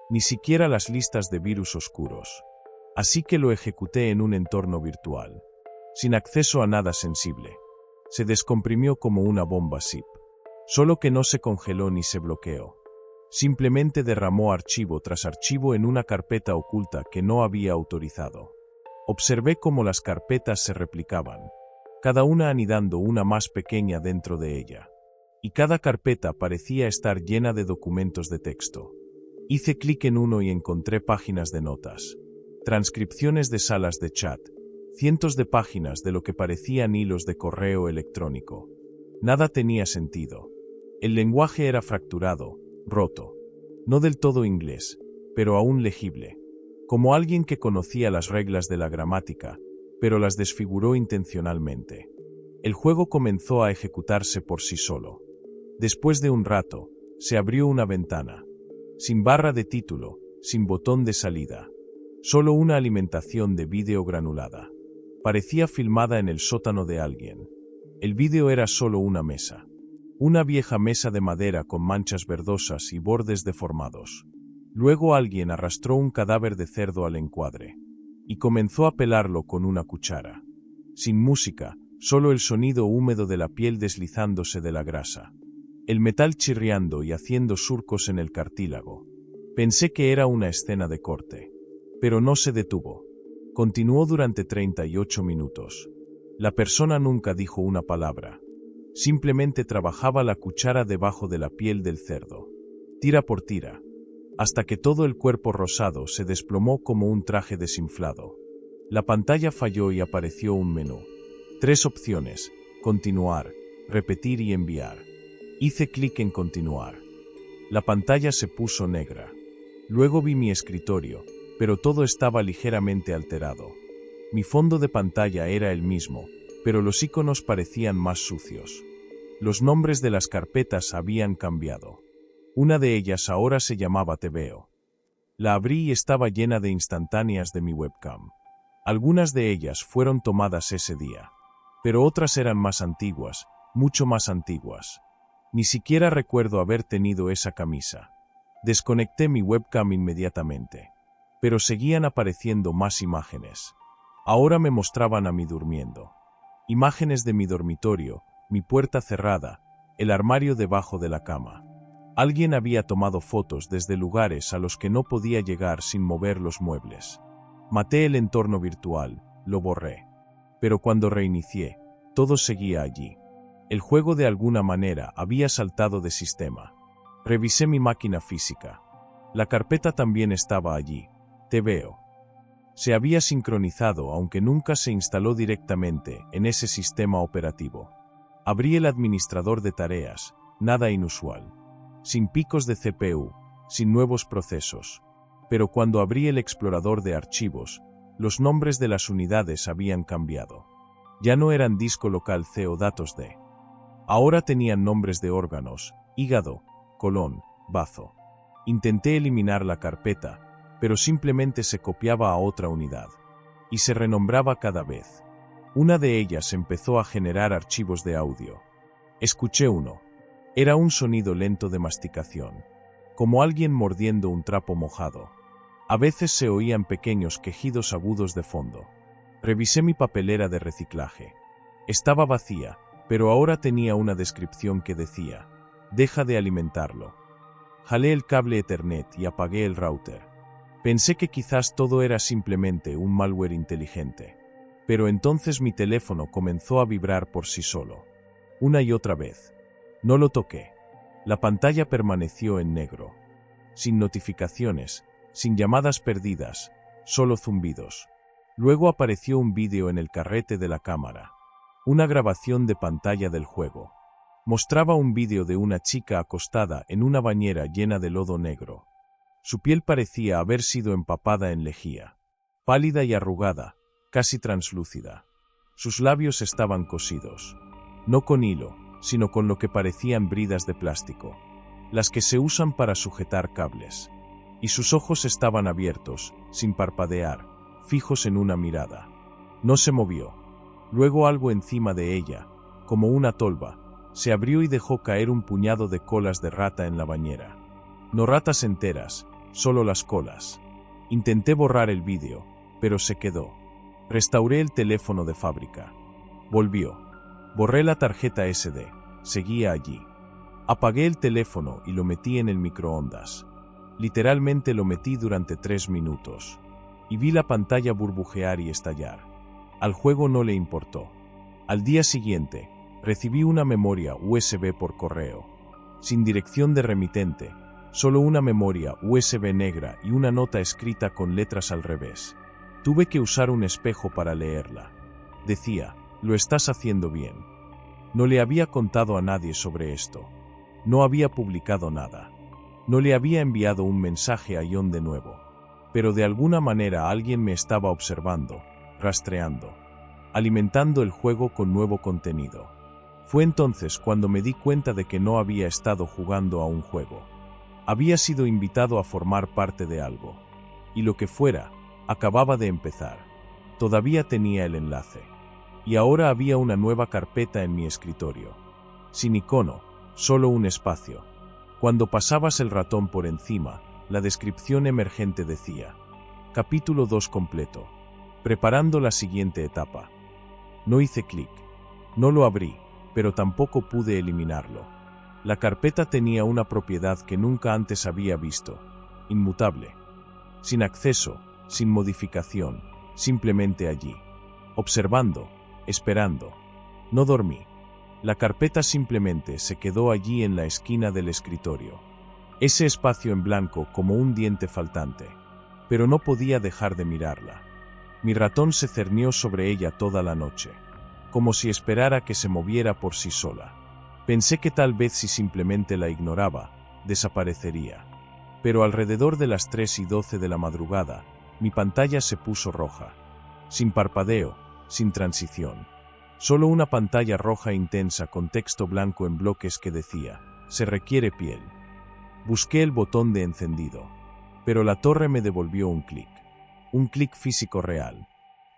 Ni siquiera las listas de virus oscuros. Así que lo ejecuté en un entorno virtual, sin acceso a nada sensible. Se descomprimió como una bomba zip. Solo que no se congeló ni se bloqueó. Simplemente derramó archivo tras archivo en una carpeta oculta que no había autorizado. Observé cómo las carpetas se replicaban, cada una anidando una más pequeña dentro de ella. Y cada carpeta parecía estar llena de documentos de texto. Hice clic en uno y encontré páginas de notas, transcripciones de salas de chat, cientos de páginas de lo que parecían hilos de correo electrónico. Nada tenía sentido. El lenguaje era fracturado, roto. No del todo inglés, pero aún legible. Como alguien que conocía las reglas de la gramática, pero las desfiguró intencionalmente. El juego comenzó a ejecutarse por sí solo. Después de un rato, se abrió una ventana. Sin barra de título, sin botón de salida. Solo una alimentación de vídeo granulada. Parecía filmada en el sótano de alguien. El vídeo era solo una mesa. Una vieja mesa de madera con manchas verdosas y bordes deformados. Luego alguien arrastró un cadáver de cerdo al encuadre. Y comenzó a pelarlo con una cuchara. Sin música, solo el sonido húmedo de la piel deslizándose de la grasa. El metal chirriando y haciendo surcos en el cartílago. Pensé que era una escena de corte. Pero no se detuvo. Continuó durante 38 minutos. La persona nunca dijo una palabra. Simplemente trabajaba la cuchara debajo de la piel del cerdo. Tira por tira. Hasta que todo el cuerpo rosado se desplomó como un traje desinflado. La pantalla falló y apareció un menú. 3 opciones: continuar, repetir y enviar. Hice clic en continuar. La pantalla se puso negra. Luego vi mi escritorio, pero todo estaba ligeramente alterado. Mi fondo de pantalla era el mismo, pero los iconos parecían más sucios. Los nombres de las carpetas habían cambiado. Una de ellas ahora se llamaba TVO. La abrí y estaba llena de instantáneas de mi webcam. Algunas de ellas fueron tomadas ese día, pero otras eran más antiguas, mucho más antiguas. Ni siquiera recuerdo haber tenido esa camisa. Desconecté mi webcam inmediatamente. Pero seguían apareciendo más imágenes. Ahora me mostraban a mí durmiendo. Imágenes de mi dormitorio, mi puerta cerrada, el armario debajo de la cama. Alguien había tomado fotos desde lugares a los que no podía llegar sin mover los muebles. Maté el entorno virtual, lo borré. Pero cuando reinicié, todo seguía allí. El juego de alguna manera había saltado de sistema. Revisé mi máquina física. La carpeta también estaba allí. TVO. Se había sincronizado aunque nunca se instaló directamente en ese sistema operativo. Abrí el administrador de tareas, nada inusual. Sin picos de CPU, sin nuevos procesos. Pero cuando abrí el explorador de archivos, los nombres de las unidades habían cambiado. Ya no eran disco local C o datos D. Ahora tenían nombres de órganos, hígado, colon, bazo. Intenté eliminar la carpeta, pero simplemente se copiaba a otra unidad. Y se renombraba cada vez. Una de ellas empezó a generar archivos de audio. Escuché uno. Era un sonido lento de masticación, como alguien mordiendo un trapo mojado. A veces se oían pequeños quejidos agudos de fondo. Revisé mi papelera de reciclaje. Estaba vacía, pero ahora tenía una descripción que decía: deja de alimentarlo. Jalé el cable Ethernet y apagué el router. Pensé que quizás todo era simplemente un malware inteligente. Pero entonces mi teléfono comenzó a vibrar por sí solo. Una y otra vez. No lo toqué. La pantalla permaneció en negro. Sin notificaciones, sin llamadas perdidas, solo zumbidos. Luego apareció un vídeo en el carrete de la cámara. Una grabación de pantalla del juego. Mostraba un vídeo de una chica acostada en una bañera llena de lodo negro. Su piel parecía haber sido empapada en lejía. Pálida y arrugada, casi translúcida. Sus labios estaban cosidos. No con hilo, sino con lo que parecían bridas de plástico. Las que se usan para sujetar cables. Y sus ojos estaban abiertos, sin parpadear, fijos en una mirada. No se movió. Luego algo encima de ella, como una tolva, se abrió y dejó caer un puñado de colas de rata en la bañera. No ratas enteras, solo las colas. Intenté borrar el vídeo, pero se quedó. Restauré el teléfono de fábrica. Volvió. Borré la tarjeta SD, seguía allí. Apagué el teléfono y lo metí en el microondas. Literalmente lo metí durante 3 minutos. Y vi la pantalla burbujear y estallar. Al juego no le importó. Al día siguiente, recibí una memoria USB por correo. Sin dirección de remitente, solo una memoria USB negra y una nota escrita con letras al revés. Tuve que usar un espejo para leerla. Decía: lo estás haciendo bien. No le había contado a nadie sobre esto. No había publicado nada. No le había enviado un mensaje a Ion de nuevo. Pero de alguna manera alguien me estaba observando, rastreando, alimentando el juego con nuevo contenido. Fue entonces cuando me di cuenta de que no había estado jugando a un juego. Había sido invitado a formar parte de algo. Y lo que fuera, acababa de empezar. Todavía tenía el enlace. Y ahora había una nueva carpeta en mi escritorio. Sin icono, solo un espacio. Cuando pasabas el ratón por encima, la descripción emergente decía: Capítulo 2 completo. Preparando la siguiente etapa. No hice clic. No lo abrí, pero tampoco pude eliminarlo. La carpeta tenía una propiedad que nunca antes había visto. Inmutable. Sin acceso, sin modificación, simplemente allí. Observando, esperando. No dormí. La carpeta simplemente se quedó allí en la esquina del escritorio. Ese espacio en blanco como un diente faltante. Pero no podía dejar de mirarla. Mi ratón se cernió sobre ella toda la noche, como si esperara que se moviera por sí sola. Pensé que tal vez si simplemente la ignoraba, desaparecería. Pero alrededor de las 3:12 de la madrugada, mi pantalla se puso roja. Sin parpadeo, sin transición. Solo una pantalla roja intensa con texto blanco en bloques que decía: se requiere piel. Busqué el botón de encendido. Pero la torre me devolvió un clic. Un clic físico real.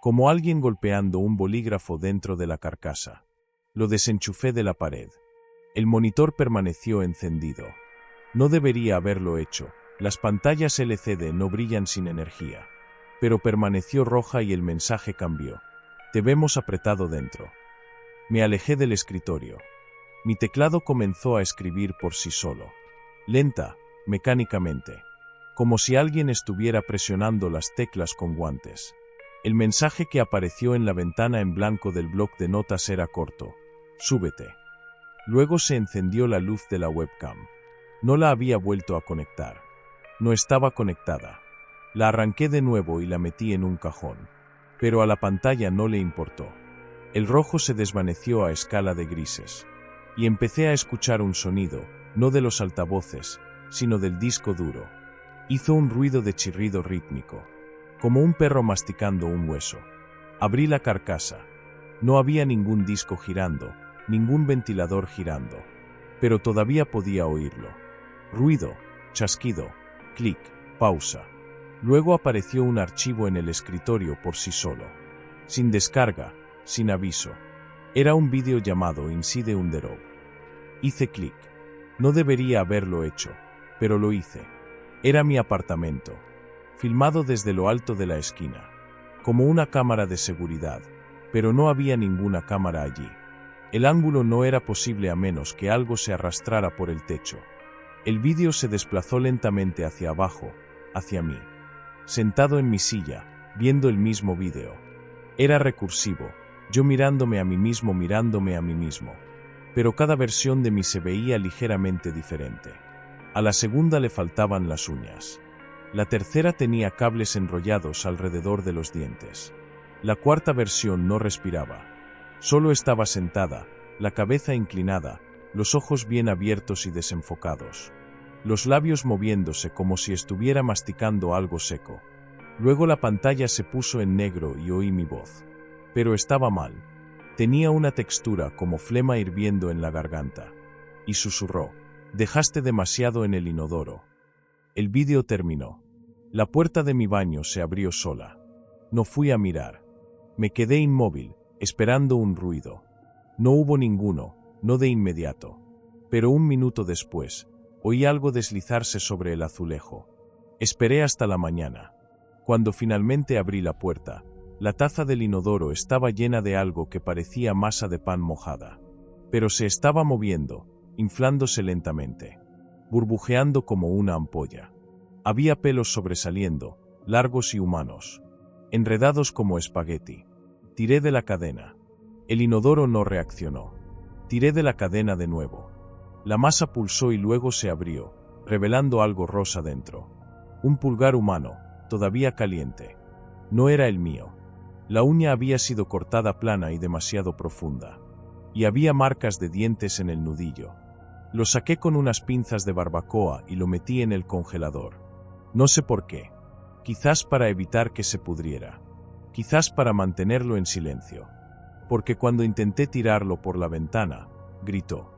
Como alguien golpeando un bolígrafo dentro de la carcasa. Lo desenchufé de la pared. El monitor permaneció encendido. No debería haberlo hecho. Las pantallas LCD no brillan sin energía. Pero permaneció roja y el mensaje cambió. Te vemos apretado dentro. Me alejé del escritorio. Mi teclado comenzó a escribir por sí solo. Lenta, mecánicamente. Como si alguien estuviera presionando las teclas con guantes. El mensaje que apareció en la ventana en blanco del bloc de notas era corto. Súbete. Luego se encendió la luz de la webcam. No la había vuelto a conectar. No estaba conectada. La arranqué de nuevo y la metí en un cajón. Pero a la pantalla no le importó. El rojo se desvaneció a escala de grises. Y empecé a escuchar un sonido, no de los altavoces, sino del disco duro. Hizo un ruido de chirrido rítmico, como un perro masticando un hueso. Abrí la carcasa. No había ningún disco girando, ningún ventilador girando. Pero todavía podía oírlo. Ruido, chasquido, clic, pausa. Luego apareció un archivo en el escritorio por sí solo. Sin descarga, sin aviso. Era un vídeo llamado Inside Underoath. Hice clic. No debería haberlo hecho, pero lo hice. Era mi apartamento, filmado desde lo alto de la esquina, como una cámara de seguridad, pero no había ninguna cámara allí. El ángulo no era posible a menos que algo se arrastrara por el techo. El vídeo se desplazó lentamente hacia abajo, hacia mí. Sentado en mi silla, viendo el mismo vídeo. Era recursivo, yo mirándome a mí mismo mirándome a mí mismo. Pero cada versión de mí se veía ligeramente diferente. A la segunda le faltaban las uñas. La tercera tenía cables enrollados alrededor de los dientes. La cuarta versión no respiraba. Solo estaba sentada, la cabeza inclinada, los ojos bien abiertos y desenfocados. Los labios moviéndose como si estuviera masticando algo seco. Luego la pantalla se puso en negro y oí mi voz. Pero estaba mal. Tenía una textura como flema hirviendo en la garganta. Y susurró: «Dejaste demasiado en el inodoro». El vídeo terminó. La puerta de mi baño se abrió sola. No fui a mirar. Me quedé inmóvil, esperando un ruido. No hubo ninguno, no de inmediato. Pero un minuto después, oí algo deslizarse sobre el azulejo. Esperé hasta la mañana. Cuando finalmente abrí la puerta, la taza del inodoro estaba llena de algo que parecía masa de pan mojada. Pero se estaba moviendo, inflándose lentamente, burbujeando como una ampolla. Había pelos sobresaliendo, largos y humanos, enredados como espagueti. Tiré de la cadena. El inodoro no reaccionó. Tiré de la cadena de nuevo. La masa pulsó y luego se abrió, revelando algo rosa dentro. Un pulgar humano, todavía caliente. No era el mío. La uña había sido cortada plana y demasiado profunda. Y había marcas de dientes en el nudillo. Lo saqué con unas pinzas de barbacoa y lo metí en el congelador. No sé por qué. Quizás para evitar que se pudriera. Quizás para mantenerlo en silencio. Porque cuando intenté tirarlo por la ventana, gritó.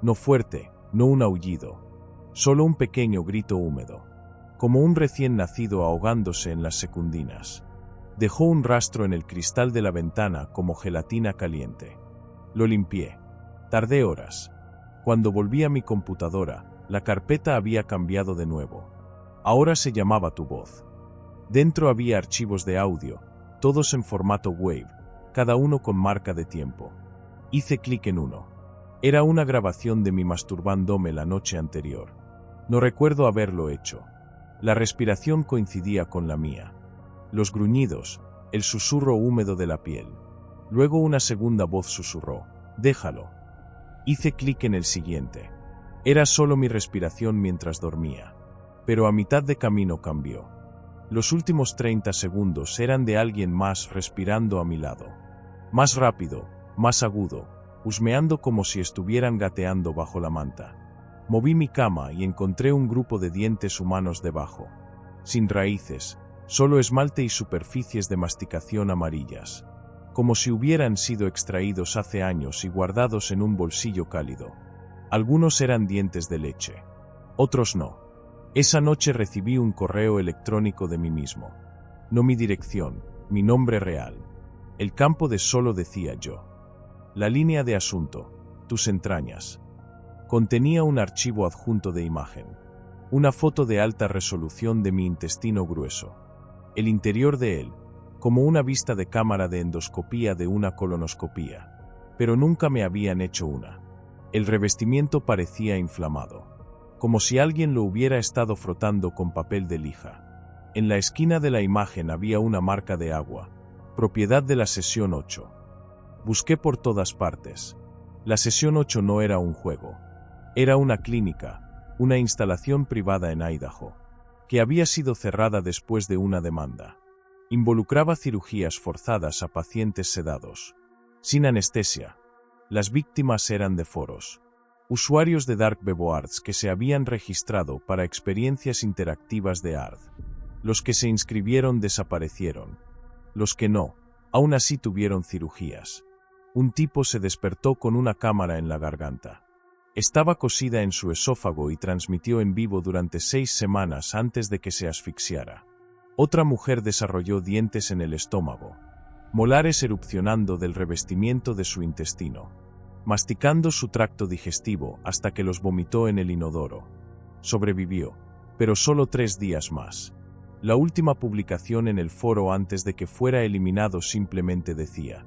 No fuerte, no un aullido. Solo un pequeño grito húmedo. Como un recién nacido ahogándose en las secundinas. Dejó un rastro en el cristal de la ventana como gelatina caliente. Lo limpié. Tardé horas. Cuando volví a mi computadora, la carpeta había cambiado de nuevo. Ahora se llamaba Tu Voz. Dentro había archivos de audio, todos en formato WAV, cada uno con marca de tiempo. Hice clic en uno. Era una grabación de mi masturbándome la noche anterior. No recuerdo haberlo hecho. La respiración coincidía con la mía. Los gruñidos, el susurro húmedo de la piel. Luego una segunda voz susurró: «Déjalo». Hice clic en el siguiente. Era solo mi respiración mientras dormía. Pero a mitad de camino cambió. Los últimos 30 segundos eran de alguien más respirando a mi lado. Más rápido, más agudo, husmeando como si estuvieran gateando bajo la manta. Moví mi cama y encontré un grupo de dientes humanos debajo. Sin raíces, solo esmalte y superficies de masticación amarillas. Como si hubieran sido extraídos hace años y guardados en un bolsillo cálido. Algunos eran dientes de leche. Otros no. Esa noche recibí un correo electrónico de mí mismo. No mi dirección, mi nombre real. El campo de solo decía yo. La línea de asunto, tus entrañas. Contenía un archivo adjunto de imagen. Una foto de alta resolución de mi intestino grueso. El interior de él, como una vista de cámara de endoscopía de una colonoscopía. Pero nunca me habían hecho una. El revestimiento parecía inflamado. Como si alguien lo hubiera estado frotando con papel de lija. En la esquina de la imagen había una marca de agua, propiedad de la sesión 8. Busqué por todas partes. La sesión 8 no era un juego. Era una clínica, una instalación privada en Idaho, que había sido cerrada después de una demanda. Involucraba cirugías forzadas a pacientes sedados. sin anestesia. Las víctimas eran de foros. Usuarios de Dark Beboards que se habían registrado para experiencias interactivas de ARD. Los que se inscribieron desaparecieron. Los que no, aún así tuvieron cirugías. Un tipo se despertó con una cámara en la garganta. Estaba cosida en su esófago y transmitió en vivo durante 6 semanas antes de que se asfixiara. Otra mujer desarrolló dientes en el estómago, molares erupcionando del revestimiento de su intestino, masticando su tracto digestivo hasta que los vomitó en el inodoro. Sobrevivió, pero solo 3 días más. La última publicación en el foro antes de que fuera eliminado simplemente decía: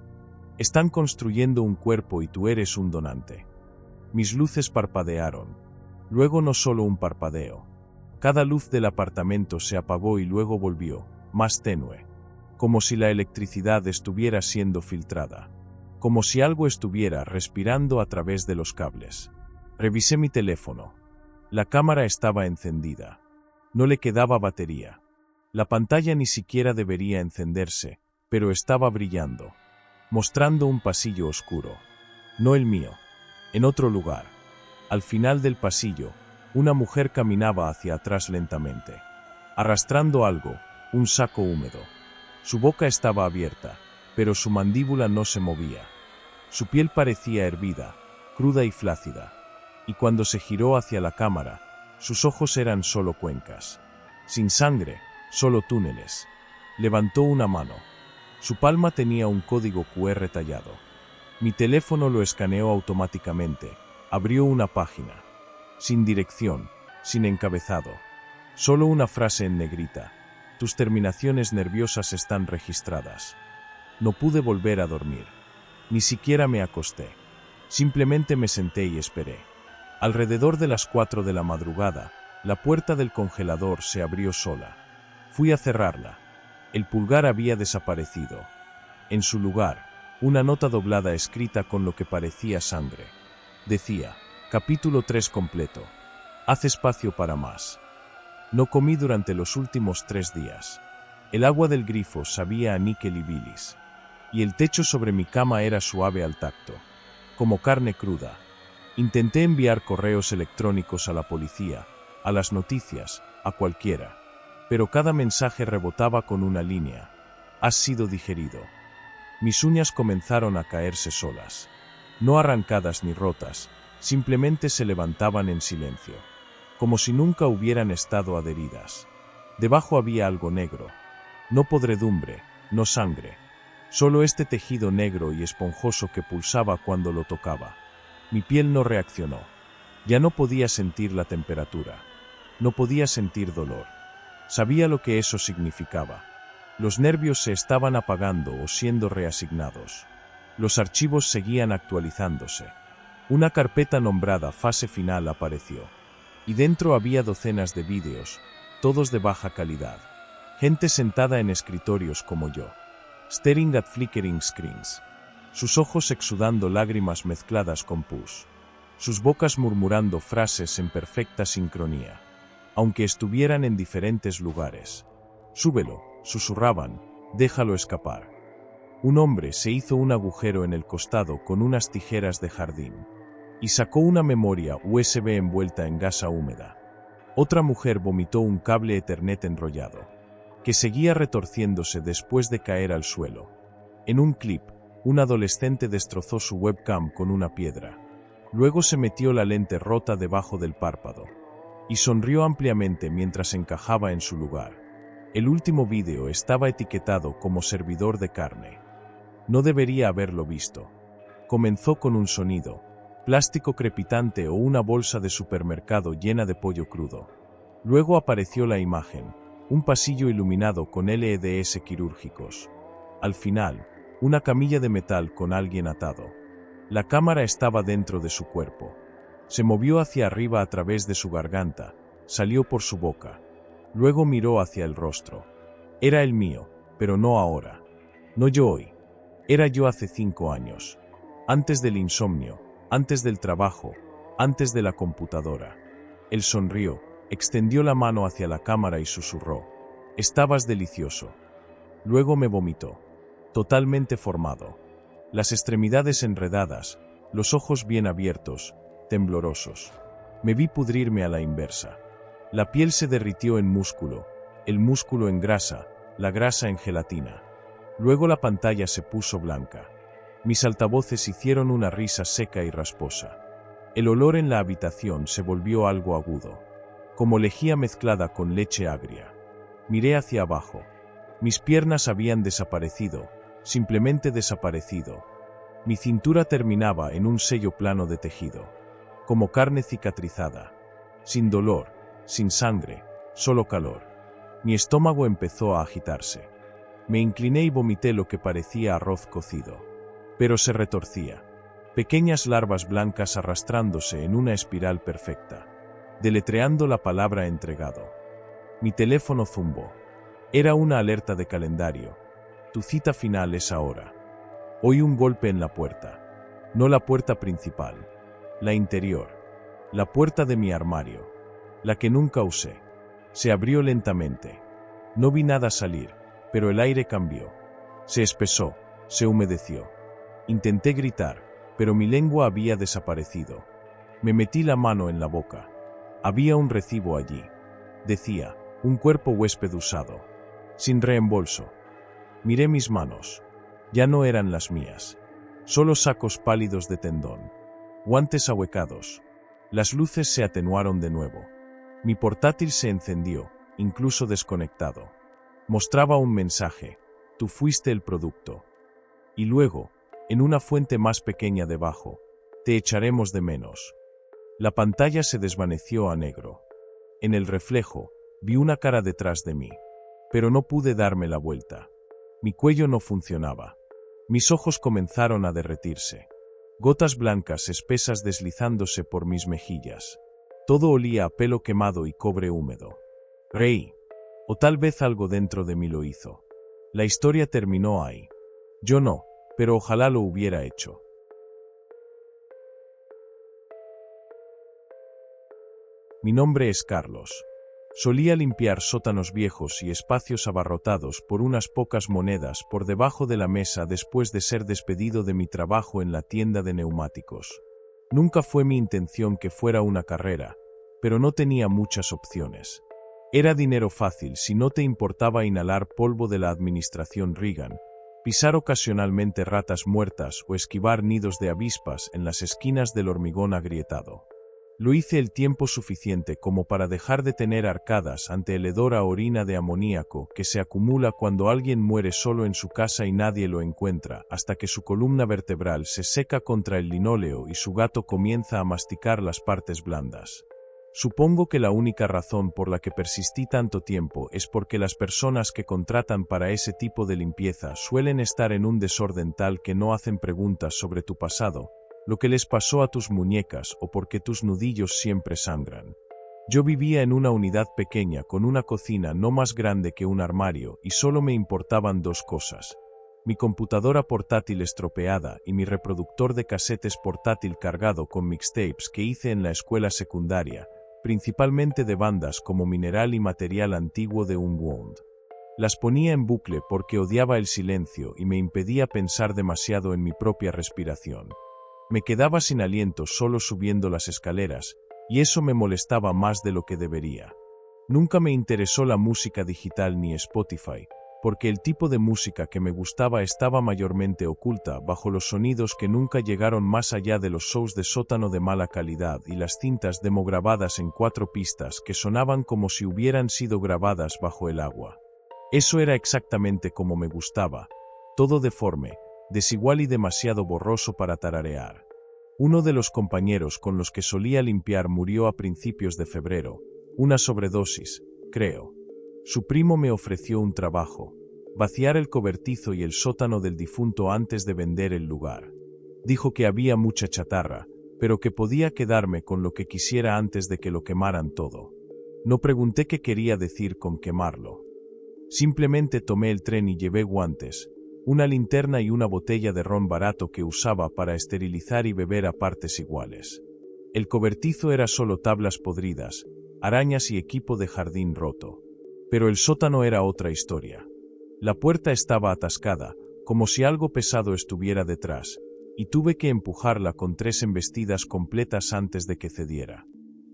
están construyendo un cuerpo y tú eres un donante. Mis luces parpadearon. Luego no solo un parpadeo. Cada luz del apartamento se apagó y luego volvió, más tenue. Como si la electricidad estuviera siendo filtrada. Como si algo estuviera respirando a través de los cables. Revisé mi teléfono. La cámara estaba encendida. No le quedaba batería. La pantalla ni siquiera debería encenderse, pero estaba brillando, mostrando un pasillo oscuro. No el mío. En otro lugar. Al final del pasillo, una mujer caminaba hacia atrás lentamente, arrastrando algo, un saco húmedo. Su boca estaba abierta, pero su mandíbula no se movía. Su piel parecía hervida, cruda y flácida. Y cuando se giró hacia la cámara, sus ojos eran solo cuencas. Sin sangre, solo túneles. Levantó una mano. Su palma tenía un código QR tallado. Mi teléfono lo escaneó automáticamente. Abrió una página. Sin dirección, sin encabezado. Solo una frase en negrita. Tus terminaciones nerviosas están registradas. No pude volver a dormir. Ni siquiera me acosté. Simplemente me senté y esperé. Alrededor de las 4 de la madrugada, la puerta del congelador se abrió sola. Fui a cerrarla. El pulgar había desaparecido. En su lugar, una nota doblada escrita con lo que parecía sangre. Decía: capítulo 3 completo. Haz espacio para más. No comí durante los últimos 3 días. El agua del grifo sabía a níquel y bilis. Y el techo sobre mi cama era suave al tacto, como carne cruda. Intenté enviar correos electrónicos a la policía, a las noticias, a cualquiera. Pero cada mensaje rebotaba con una línea: has sido digerido. Mis uñas comenzaron a caerse solas. No arrancadas ni rotas, simplemente se levantaban en silencio, como si nunca hubieran estado adheridas. Debajo había algo negro. No podredumbre, no sangre. Solo este tejido negro y esponjoso que pulsaba cuando lo tocaba. Mi piel no reaccionó. Ya no podía sentir la temperatura. No podía sentir dolor. Sabía lo que eso significaba. Los nervios se estaban apagando o siendo reasignados. Los archivos seguían actualizándose. Una carpeta nombrada Fase Final apareció. Y dentro había docenas de vídeos, todos de baja calidad. Gente sentada en escritorios como yo. Staring at flickering screens. Sus ojos exudando lágrimas mezcladas con pus. Sus bocas murmurando frases en perfecta sincronía. Aunque estuvieran en diferentes lugares. Súbelo, susurraban, déjalo escapar. Un hombre se hizo un agujero en el costado con unas tijeras de jardín. Y sacó una memoria USB envuelta en gasa húmeda. Otra mujer vomitó un cable Ethernet enrollado, que seguía retorciéndose después de caer al suelo. En un clip, un adolescente destrozó su webcam con una piedra. Luego se metió la lente rota debajo del párpado. Y sonrió ampliamente mientras encajaba en su lugar. El último vídeo estaba etiquetado como servidor de carne. No debería haberlo visto. Comenzó con un sonido, plástico crepitante o una bolsa de supermercado llena de pollo crudo. Luego apareció la imagen, un pasillo iluminado con LEDs quirúrgicos. Al final, una camilla de metal con alguien atado. La cámara estaba dentro de su cuerpo. Se movió hacia arriba a través de su garganta, salió por su boca. Luego miró hacia el rostro. Era el mío, pero no ahora. No yo hoy. Era yo hace 5 años. Antes del insomnio, antes del trabajo, antes de la computadora. Él sonrió, extendió la mano hacia la cámara y susurró: estabas delicioso. Luego me vomitó. Totalmente formado. las extremidades enredadas, los ojos bien abiertos, temblorosos. Me vi pudrirme a la inversa. La piel se derritió en músculo, el músculo en grasa, la grasa en gelatina. Luego la pantalla se puso blanca. Mis altavoces hicieron una risa seca y rasposa. El olor en la habitación se volvió algo agudo, como lejía mezclada con leche agria. Miré hacia abajo. Mis piernas habían desaparecido, simplemente desaparecido. Mi cintura terminaba en un sello plano de tejido, como carne cicatrizada. Sin dolor, sin sangre, solo calor. Mi estómago empezó a agitarse. Me incliné y vomité lo que parecía arroz cocido. Pero se retorcía. Pequeñas larvas blancas arrastrándose en una espiral perfecta, deletreando la palabra entregado. Mi teléfono zumbó. Era una alerta de calendario. Tu cita final es ahora. Oí un golpe en la puerta. No la puerta principal. La interior. La puerta de mi armario. La que nunca usé. Se abrió lentamente. No vi nada salir, pero el aire cambió. Se espesó, se humedeció. Intenté gritar, pero mi lengua había desaparecido. Me metí la mano en la boca. Había un recibo allí. Decía, un cuerpo huésped usado. Sin reembolso. Miré mis manos. Ya no eran las mías. Solo sacos pálidos de tendón. Guantes ahuecados. Las luces se atenuaron de nuevo. Mi portátil se encendió, incluso desconectado. Mostraba un mensaje. Tú fuiste el producto. Y luego, en una fuente más pequeña debajo, te echaremos de menos. La pantalla se desvaneció a negro. En el reflejo, vi una cara detrás de mí. Pero no pude darme la vuelta. Mi cuello no funcionaba. Mis ojos comenzaron a derretirse. Gotas blancas espesas deslizándose por mis mejillas. Todo olía a pelo quemado y cobre húmedo. Reí. O tal vez algo dentro de mí lo hizo. La historia terminó ahí. Yo no, pero ojalá lo hubiera hecho. Mi nombre es Carlos. Solía limpiar sótanos viejos y espacios abarrotados por unas pocas monedas por debajo de la mesa después de ser despedido de mi trabajo en la tienda de neumáticos. Nunca fue mi intención que fuera una carrera, pero no tenía muchas opciones. Era dinero fácil si no te importaba inhalar polvo de la administración Reagan, pisar ocasionalmente ratas muertas o esquivar nidos de avispas en las esquinas del hormigón agrietado. Lo hice el tiempo suficiente como para dejar de tener arcadas ante el hedor a orina de amoníaco que se acumula cuando alguien muere solo en su casa y nadie lo encuentra, hasta que su columna vertebral se seca contra el linóleo y su gato comienza a masticar las partes blandas. Supongo que la única razón por la que persistí tanto tiempo es porque las personas que contratan para ese tipo de limpieza suelen estar en un desorden tal que no hacen preguntas sobre tu pasado, lo que les pasó a tus muñecas o porque tus nudillos siempre sangran. Yo vivía en una unidad pequeña con una cocina no más grande que un armario y solo me importaban dos cosas: mi computadora portátil estropeada y mi reproductor de casetes portátil cargado con mixtapes que hice en la escuela secundaria, principalmente de bandas como Mineral y Material Antiguo de Unwound. Las ponía en bucle porque odiaba el silencio y me impedía pensar demasiado en mi propia respiración. Me quedaba sin aliento solo subiendo las escaleras, y eso me molestaba más de lo que debería. Nunca me interesó la música digital ni Spotify, porque el tipo de música que me gustaba estaba mayormente oculta bajo los sonidos que nunca llegaron más allá de los shows de sótano de mala calidad y las cintas demo grabadas en 4 pistas que sonaban como si hubieran sido grabadas bajo el agua. Eso era exactamente como me gustaba, todo deforme, desigual y demasiado borroso para tararear. Uno de los compañeros con los que solía limpiar murió a principios de febrero, una sobredosis, creo. Su primo me ofreció un trabajo: vaciar el cobertizo y el sótano del difunto antes de vender el lugar. Dijo que había mucha chatarra, pero que podía quedarme con lo que quisiera antes de que lo quemaran todo. No pregunté qué quería decir con quemarlo. Simplemente tomé el tren y llevé guantes, una linterna y una botella de ron barato que usaba para esterilizar y beber a partes iguales. El cobertizo era solo tablas podridas, arañas y equipo de jardín roto. Pero el sótano era otra historia. La puerta estaba atascada, como si algo pesado estuviera detrás, y tuve que empujarla con 3 embestidas completas antes de que cediera.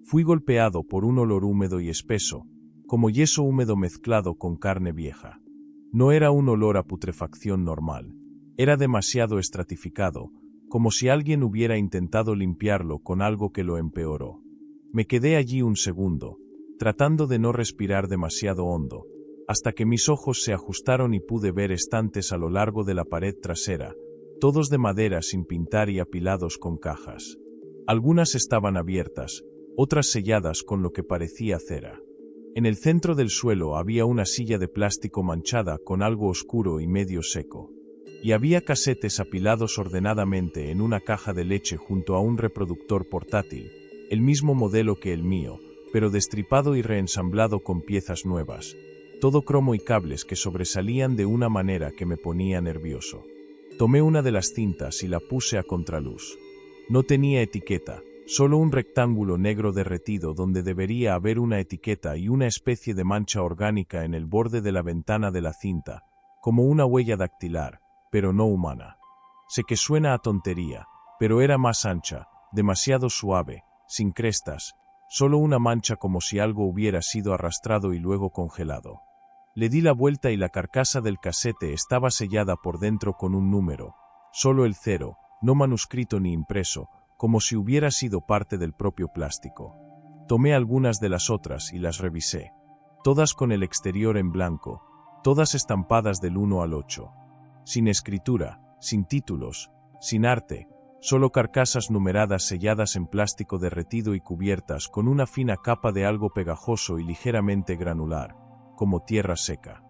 Fui golpeado por un olor húmedo y espeso, como yeso húmedo mezclado con carne vieja. No era un olor a putrefacción normal, era demasiado estratificado, como si alguien hubiera intentado limpiarlo con algo que lo empeoró. Me quedé allí un segundo, tratando de no respirar demasiado hondo, hasta que mis ojos se ajustaron y pude ver estantes a lo largo de la pared trasera, todos de madera sin pintar y apilados con cajas. Algunas estaban abiertas, otras selladas con lo que parecía cera. En el centro del suelo había una silla de plástico manchada con algo oscuro y medio seco. Y había casetes apilados ordenadamente en una caja de leche junto a un reproductor portátil, el mismo modelo que el mío, pero destripado y reensamblado con piezas nuevas, todo cromo y cables que sobresalían de una manera que me ponía nervioso. Tomé una de las cintas y la puse a contraluz. No tenía etiqueta, solo un rectángulo negro derretido donde debería haber una etiqueta y una especie de mancha orgánica en el borde de la ventana de la cinta, como una huella dactilar, pero no humana. Sé que suena a tontería, pero era más ancha, demasiado suave, sin crestas, solo una mancha como si algo hubiera sido arrastrado y luego congelado. Le di la vuelta y la carcasa del casete estaba sellada por dentro con un número, solo el 0, no manuscrito ni impreso, como si hubiera sido parte del propio plástico. Tomé algunas de las otras y las revisé, todas con el exterior en blanco, todas estampadas del 1 al 8. Sin escritura, sin títulos, sin arte, solo carcasas numeradas selladas en plástico derretido y cubiertas con una fina capa de algo pegajoso y ligeramente granular, como tierra seca.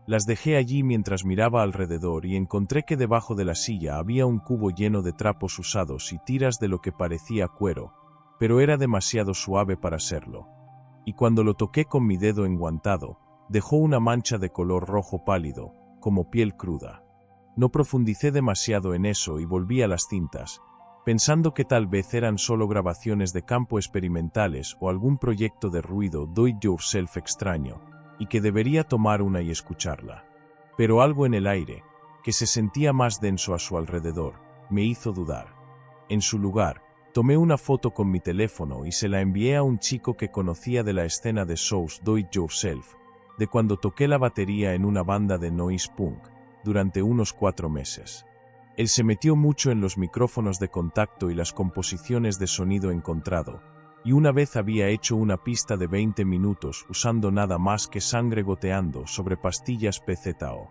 Las dejé allí mientras miraba alrededor y encontré que debajo de la silla había un cubo lleno de trapos usados y tiras de lo que parecía cuero, pero era demasiado suave para serlo. Y cuando lo toqué con mi dedo enguantado, dejó una mancha de color rojo pálido, como piel cruda. No profundicé demasiado en eso y volví a las cintas, pensando que tal vez eran solo grabaciones de campo experimentales o algún proyecto de ruido do-it-yourself extraño, y que debería tomar una y escucharla. Pero algo en el aire, que se sentía más denso a su alrededor, me hizo dudar. En su lugar, tomé una foto con mi teléfono y se la envié a un chico que conocía de la escena de shows do-it-yourself, de cuando toqué la batería en una banda de noise punk, durante unos 4 meses. Él se metió mucho en los micrófonos de contacto y las composiciones de sonido encontrado, y una vez había hecho una pista de 20 minutos usando nada más que sangre goteando sobre pastillas PZO.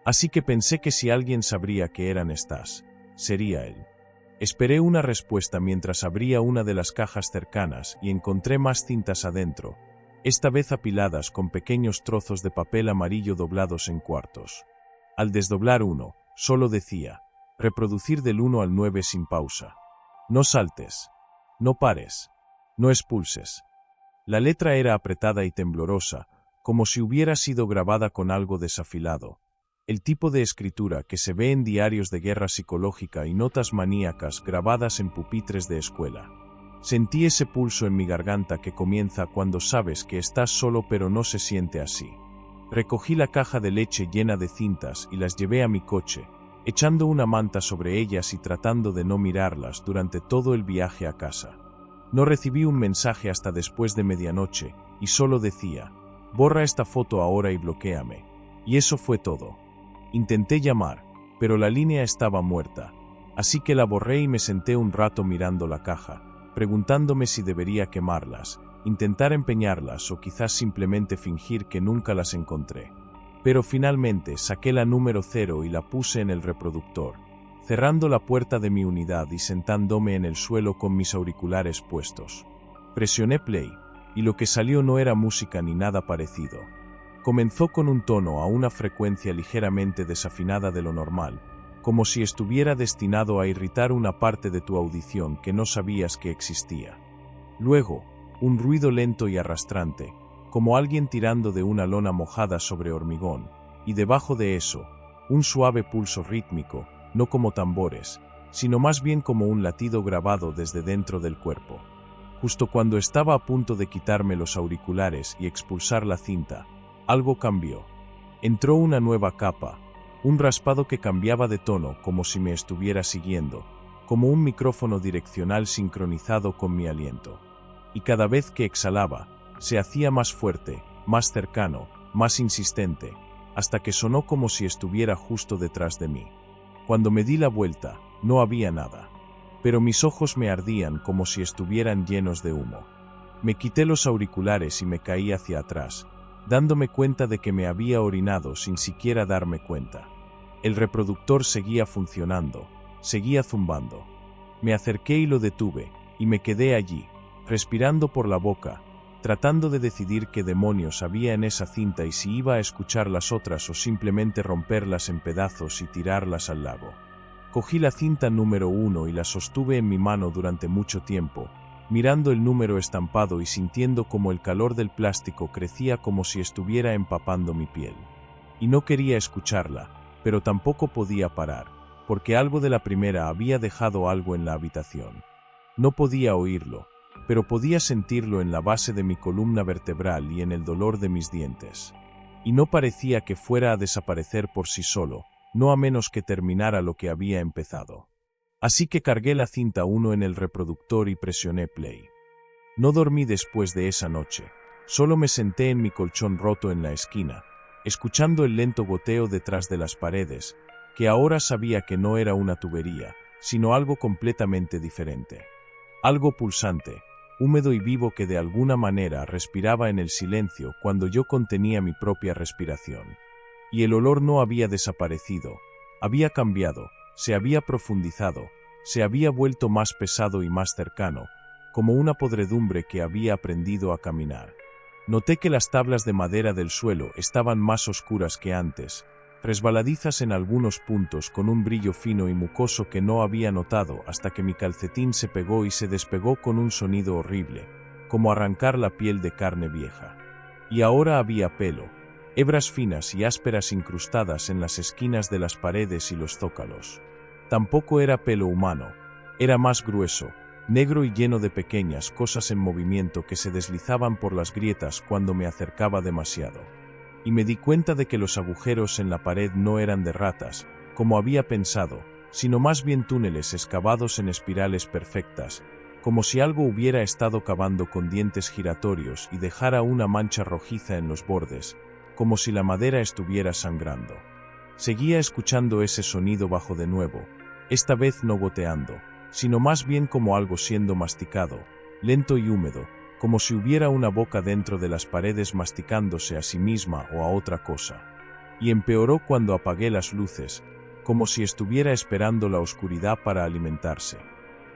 Así que pensé que si alguien sabría que eran estas, sería él. Esperé una respuesta mientras abría una de las cajas cercanas y encontré más cintas adentro, esta vez apiladas con pequeños trozos de papel amarillo doblados en cuartos. Al desdoblar uno, solo decía, reproducir del 1 al 9 sin pausa. No saltes. No pares. No expulses. La letra era apretada y temblorosa, como si hubiera sido grabada con algo desafilado. El tipo de escritura que se ve en diarios de guerra psicológica y notas maníacas grabadas en pupitres de escuela. Sentí ese pulso en mi garganta que comienza cuando sabes que estás solo pero no se siente así. Recogí la caja de leche llena de cintas y las llevé a mi coche, echando una manta sobre ellas y tratando de no mirarlas durante todo el viaje a casa. No recibí un mensaje hasta después de medianoche, y solo decía, borra esta foto ahora y bloquéame. Y eso fue todo. Intenté llamar, pero la línea estaba muerta, así que la borré y me senté un rato mirando la caja, preguntándome si debería quemarlas, intentar empeñarlas o quizás simplemente fingir que nunca las encontré. Pero finalmente saqué la número 0 y la puse en el reproductor, cerrando la puerta de mi unidad y sentándome en el suelo con mis auriculares puestos. Presioné play, y lo que salió no era música ni nada parecido. Comenzó con un tono a una frecuencia ligeramente desafinada de lo normal, como si estuviera destinado a irritar una parte de tu audición que no sabías que existía. Luego, un ruido lento y arrastrante, como alguien tirando de una lona mojada sobre hormigón, y debajo de eso, un suave pulso rítmico, no como tambores, sino más bien como un latido grabado desde dentro del cuerpo. Justo cuando estaba a punto de quitarme los auriculares y expulsar la cinta, algo cambió. Entró una nueva capa, un raspado que cambiaba de tono como si me estuviera siguiendo, como un micrófono direccional sincronizado con mi aliento. Y cada vez que exhalaba, se hacía más fuerte, más cercano, más insistente, hasta que sonó como si estuviera justo detrás de mí. Cuando me di la vuelta, no había nada. Pero mis ojos me ardían como si estuvieran llenos de humo. Me quité los auriculares y me caí hacia atrás, dándome cuenta de que me había orinado sin siquiera darme cuenta. El reproductor seguía funcionando, seguía zumbando. Me acerqué y lo detuve, y me quedé allí, respirando por la boca, tratando de decidir qué demonios había en esa cinta y si iba a escuchar las otras o simplemente romperlas en pedazos y tirarlas al lago. Cogí la cinta número 1 y la sostuve en mi mano durante mucho tiempo, mirando el número estampado y sintiendo como el calor del plástico crecía como si estuviera empapando mi piel. Y no quería escucharla, pero tampoco podía parar, porque algo de la primera había dejado algo en la habitación. No podía oírlo, pero podía sentirlo en la base de mi columna vertebral y en el dolor de mis dientes. Y no parecía que fuera a desaparecer por sí solo, no a menos que terminara lo que había empezado. Así que cargué la cinta 1 en el reproductor y presioné play. No dormí después de esa noche, solo me senté en mi colchón roto en la esquina, escuchando el lento goteo detrás de las paredes, que ahora sabía que no era una tubería, sino algo completamente diferente. Algo pulsante, húmedo y vivo que de alguna manera respiraba en el silencio cuando yo contenía mi propia respiración. Y el olor no había desaparecido, había cambiado, se había profundizado, se había vuelto más pesado y más cercano, como una podredumbre que había aprendido a caminar. Noté que las tablas de madera del suelo estaban más oscuras que antes, resbaladizas en algunos puntos con un brillo fino y mucoso que no había notado hasta que mi calcetín se pegó y se despegó con un sonido horrible, como arrancar la piel de carne vieja. Y ahora había pelo, hebras finas y ásperas incrustadas en las esquinas de las paredes y los zócalos. Tampoco era pelo humano, era más grueso, negro y lleno de pequeñas cosas en movimiento que se deslizaban por las grietas cuando me acercaba demasiado. Y me di cuenta de que los agujeros en la pared no eran de ratas, como había pensado, sino más bien túneles excavados en espirales perfectas, como si algo hubiera estado cavando con dientes giratorios y dejara una mancha rojiza en los bordes, como si la madera estuviera sangrando. Seguía escuchando ese sonido bajo de nuevo, esta vez no goteando, sino más bien como algo siendo masticado, lento y húmedo, como si hubiera una boca dentro de las paredes masticándose a sí misma o a otra cosa. Y empeoró cuando apagué las luces, como si estuviera esperando la oscuridad para alimentarse.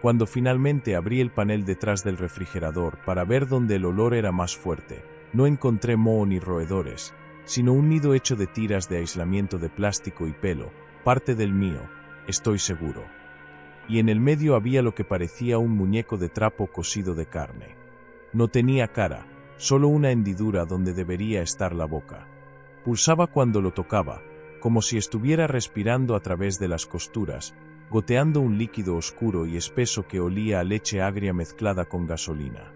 Cuando finalmente abrí el panel detrás del refrigerador para ver dónde el olor era más fuerte, no encontré moho ni roedores, sino un nido hecho de tiras de aislamiento de plástico y pelo, parte del mío, estoy seguro. Y en el medio había lo que parecía un muñeco de trapo cosido de carne. No tenía cara, solo una hendidura donde debería estar la boca. Pulsaba cuando lo tocaba, como si estuviera respirando a través de las costuras, goteando un líquido oscuro y espeso que olía a leche agria mezclada con gasolina.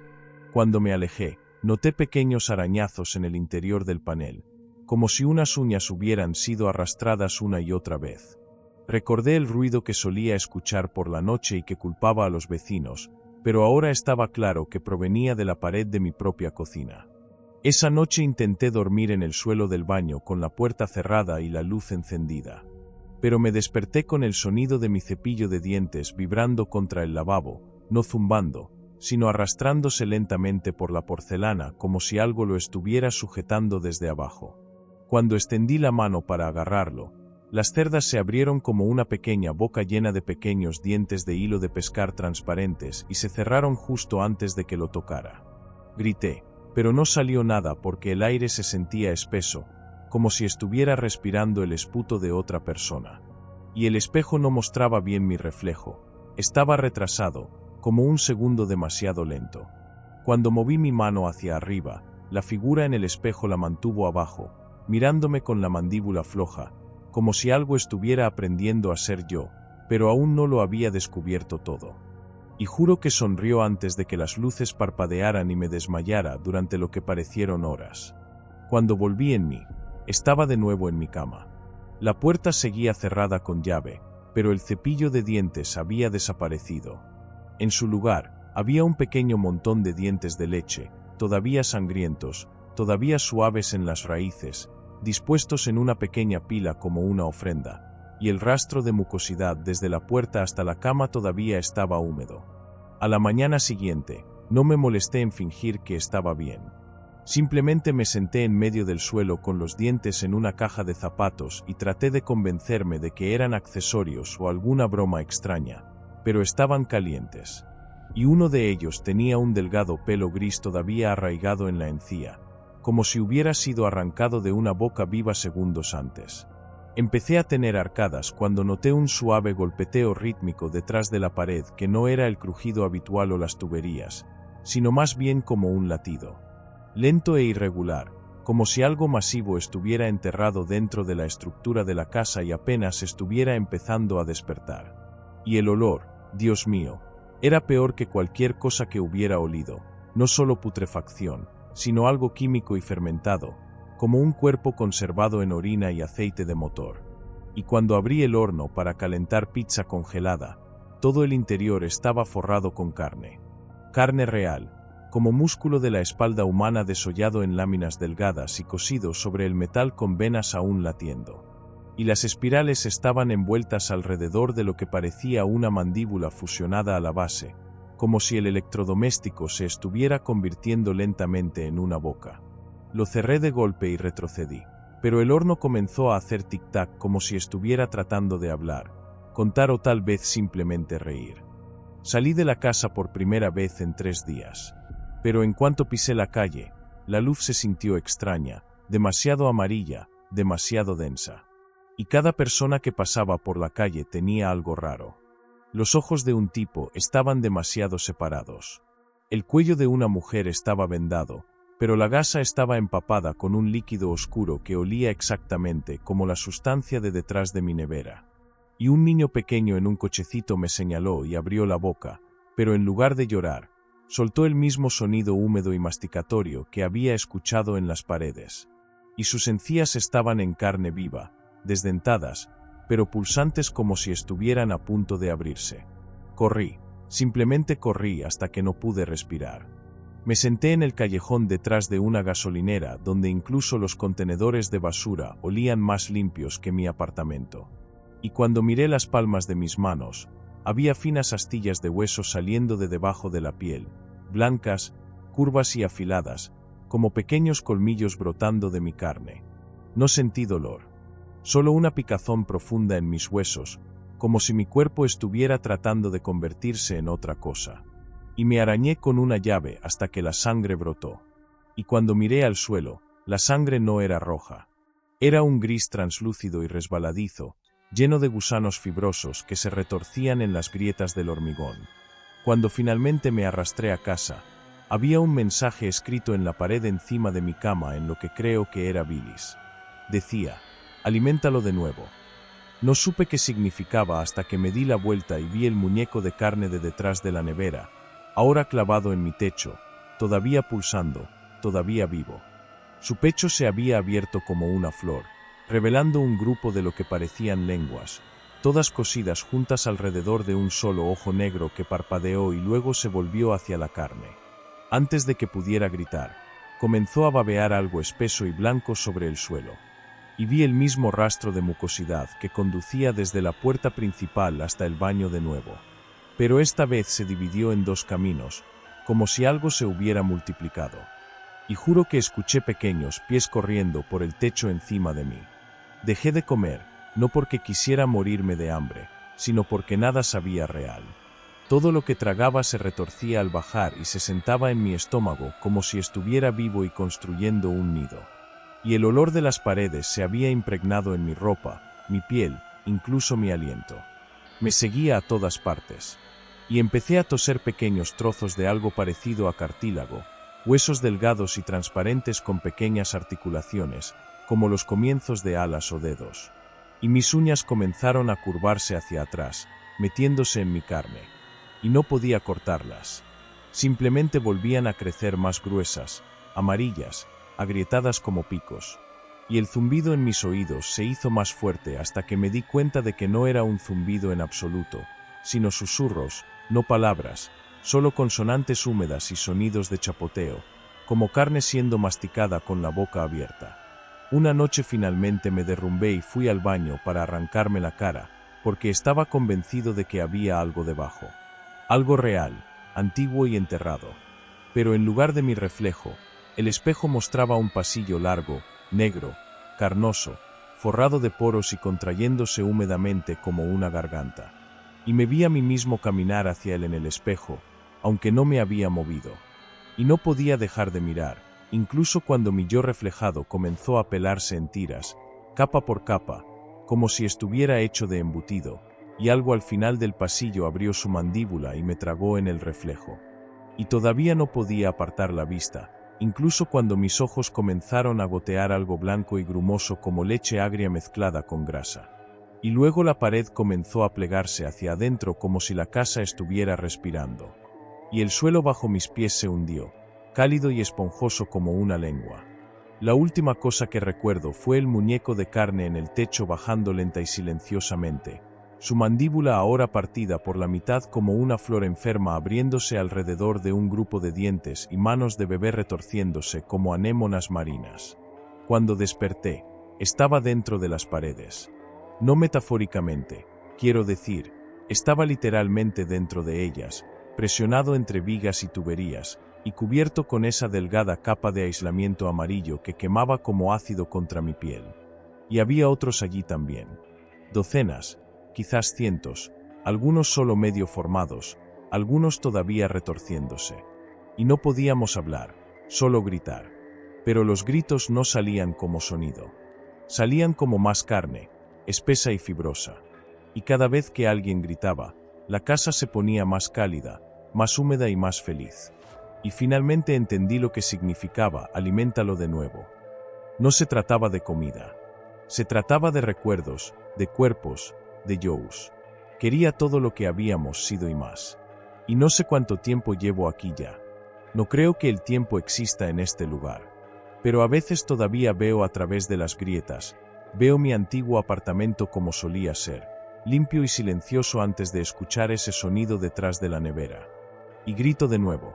Cuando me alejé, noté pequeños arañazos en el interior del panel, como si unas uñas hubieran sido arrastradas una y otra vez. Recordé el ruido que solía escuchar por la noche y que culpaba a los vecinos, pero ahora estaba claro que provenía de la pared de mi propia cocina. Esa noche intenté dormir en el suelo del baño con la puerta cerrada y la luz encendida. Pero me desperté con el sonido de mi cepillo de dientes vibrando contra el lavabo, no zumbando, sino arrastrándose lentamente por la porcelana como si algo lo estuviera sujetando desde abajo. Cuando extendí la mano para agarrarlo, las cerdas se abrieron como una pequeña boca llena de pequeños dientes de hilo de pescar transparentes y se cerraron justo antes de que lo tocara. Grité, pero no salió nada porque el aire se sentía espeso, como si estuviera respirando el esputo de otra persona. Y el espejo no mostraba bien mi reflejo, estaba retrasado, como un segundo demasiado lento. Cuando moví mi mano hacia arriba, la figura en el espejo la mantuvo abajo, mirándome con la mandíbula floja, como si algo estuviera aprendiendo a ser yo, pero aún no lo había descubierto todo. Y juro que sonrió antes de que las luces parpadearan y me desmayara durante lo que parecieron horas. Cuando volví en mí, estaba de nuevo en mi cama. La puerta seguía cerrada con llave, pero el cepillo de dientes había desaparecido. En su lugar, había un pequeño montón de dientes de leche, todavía sangrientos, todavía suaves en las raíces, dispuestos en una pequeña pila como una ofrenda, y el rastro de mucosidad desde la puerta hasta la cama todavía estaba húmedo. A la mañana siguiente, no me molesté en fingir que estaba bien. Simplemente me senté en medio del suelo con los dientes en una caja de zapatos y traté de convencerme de que eran accesorios o alguna broma extraña, pero estaban calientes. Y uno de ellos tenía un delgado pelo gris todavía arraigado en la encía, como si hubiera sido arrancado de una boca viva segundos antes. Empecé a tener arcadas cuando noté un suave golpeteo rítmico detrás de la pared que no era el crujido habitual o las tuberías, sino más bien como un latido. Lento e irregular, como si algo masivo estuviera enterrado dentro de la estructura de la casa y apenas estuviera empezando a despertar. Y el olor, Dios mío, era peor que cualquier cosa que hubiera olido, no solo putrefacción, sino algo químico y fermentado, como un cuerpo conservado en orina y aceite de motor. Y cuando abrí el horno para calentar pizza congelada, todo el interior estaba forrado con carne. Carne real, como músculo de la espalda humana desollado en láminas delgadas y cosido sobre el metal con venas aún latiendo. Y las espirales estaban envueltas alrededor de lo que parecía una mandíbula fusionada a la base, como si el electrodoméstico se estuviera convirtiendo lentamente en una boca. Lo cerré de golpe y retrocedí, pero el horno comenzó a hacer tic-tac como si estuviera tratando de hablar, contar o tal vez simplemente reír. Salí de la casa por primera vez en 3 días. Pero en cuanto pisé la calle, la luz se sintió extraña, demasiado amarilla, demasiado densa. Y cada persona que pasaba por la calle tenía algo raro. Los ojos de un tipo estaban demasiado separados. El cuello de una mujer estaba vendado, pero la gasa estaba empapada con un líquido oscuro que olía exactamente como la sustancia de detrás de mi nevera. Y un niño pequeño en un cochecito me señaló y abrió la boca, pero en lugar de llorar, soltó el mismo sonido húmedo y masticatorio que había escuchado en las paredes. Y sus encías estaban en carne viva, desdentadas, pero pulsantes como si estuvieran a punto de abrirse. Corrí, simplemente corrí hasta que no pude respirar. Me senté en el callejón detrás de una gasolinera donde incluso los contenedores de basura olían más limpios que mi apartamento. Y cuando miré las palmas de mis manos, había finas astillas de hueso saliendo de debajo de la piel, blancas, curvas y afiladas, como pequeños colmillos brotando de mi carne. No sentí dolor, solo una picazón profunda en mis huesos, como si mi cuerpo estuviera tratando de convertirse en otra cosa. Y me arañé con una llave hasta que la sangre brotó. Y cuando miré al suelo, la sangre no era roja. Era un gris translúcido y resbaladizo, lleno de gusanos fibrosos que se retorcían en las grietas del hormigón. Cuando finalmente me arrastré a casa, había un mensaje escrito en la pared encima de mi cama en lo que creo que era bilis. Decía, aliméntalo de nuevo. No supe qué significaba hasta que me di la vuelta y vi el muñeco de carne de detrás de la nevera, ahora clavado en mi techo, todavía pulsando, todavía vivo. Su pecho se había abierto como una flor, revelando un grupo de lo que parecían lenguas, todas cosidas juntas alrededor de un solo ojo negro que parpadeó y luego se volvió hacia la carne. Antes de que pudiera gritar, comenzó a babear algo espeso y blanco sobre el suelo. Y vi el mismo rastro de mucosidad que conducía desde la puerta principal hasta el baño de nuevo. Pero esta vez se dividió en 2 caminos, como si algo se hubiera multiplicado. Y juro que escuché pequeños pies corriendo por el techo encima de mí. Dejé de comer, no porque quisiera morirme de hambre, sino porque nada sabía real. Todo lo que tragaba se retorcía al bajar y se sentaba en mi estómago como si estuviera vivo y construyendo un nido. Y el olor de las paredes se había impregnado en mi ropa, mi piel, incluso mi aliento. Me seguía a todas partes. Y empecé a toser pequeños trozos de algo parecido a cartílago, huesos delgados y transparentes con pequeñas articulaciones, como los comienzos de alas o dedos. Y mis uñas comenzaron a curvarse hacia atrás, metiéndose en mi carne. Y no podía cortarlas. Simplemente volvían a crecer más gruesas, amarillas, agrietadas como picos. y el zumbido en mis oídos se hizo más fuerte hasta que me di cuenta de que no era un zumbido en absoluto, sino susurros, no palabras, solo consonantes húmedas y sonidos de chapoteo, como carne siendo masticada con la boca abierta. Una noche finalmente me derrumbé y fui al baño para arrancarme la cara, porque estaba convencido de que había algo debajo. Algo real, antiguo y enterrado. Pero en lugar de mi reflejo, el espejo mostraba un pasillo largo, negro, carnoso, forrado de poros y contrayéndose húmedamente como una garganta. Y me vi a mí mismo caminar hacia él en el espejo, aunque no me había movido. Y no podía dejar de mirar, incluso cuando mi yo reflejado comenzó a pelarse en tiras, capa por capa, como si estuviera hecho de embutido, y algo al final del pasillo abrió su mandíbula y me tragó en el reflejo. Y todavía no podía apartar la vista, incluso cuando mis ojos comenzaron a gotear algo blanco y grumoso como leche agria mezclada con grasa. Y luego la pared comenzó a plegarse hacia adentro como si la casa estuviera respirando. Y el suelo bajo mis pies se hundió, cálido y esponjoso como una lengua. La última cosa que recuerdo fue el muñeco de carne en el techo bajando lenta y silenciosamente, su mandíbula ahora partida por la mitad como una flor enferma abriéndose alrededor de un grupo de dientes y manos de bebé retorciéndose como anémonas marinas. Cuando desperté, estaba dentro de las paredes. No metafóricamente, quiero decir, estaba literalmente dentro de ellas, presionado entre vigas y tuberías, y cubierto con esa delgada capa de aislamiento amarillo que quemaba como ácido contra mi piel. Y había otros allí también. Docenas, quizás cientos, algunos solo medio formados, algunos todavía retorciéndose. Y no podíamos hablar, solo gritar. Pero los gritos no salían como sonido. Salían como más carne, espesa y fibrosa. Y cada vez que alguien gritaba, la casa se ponía más cálida, más húmeda y más feliz. Y finalmente entendí lo que significaba aliméntalo de nuevo. No se trataba de comida. Se trataba de recuerdos, de cuerpos, de yous. Quería todo lo que habíamos sido y más. Y no sé cuánto tiempo llevo aquí ya. No creo que el tiempo exista en este lugar. Pero a veces todavía veo a través de las grietas, veo mi antiguo apartamento como solía ser, limpio y silencioso antes de escuchar ese sonido detrás de la nevera. Y grito de nuevo.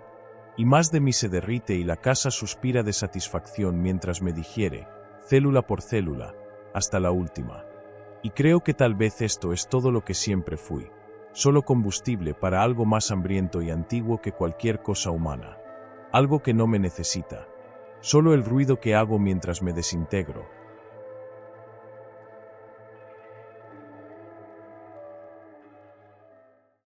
Y más de mí se derrite y la casa suspira de satisfacción mientras me digiere, célula por célula, hasta la última. Y creo que tal vez esto es todo lo que siempre fui, solo combustible para algo más hambriento y antiguo que cualquier cosa humana. Algo que no me necesita. Solo el ruido que hago mientras me desintegro,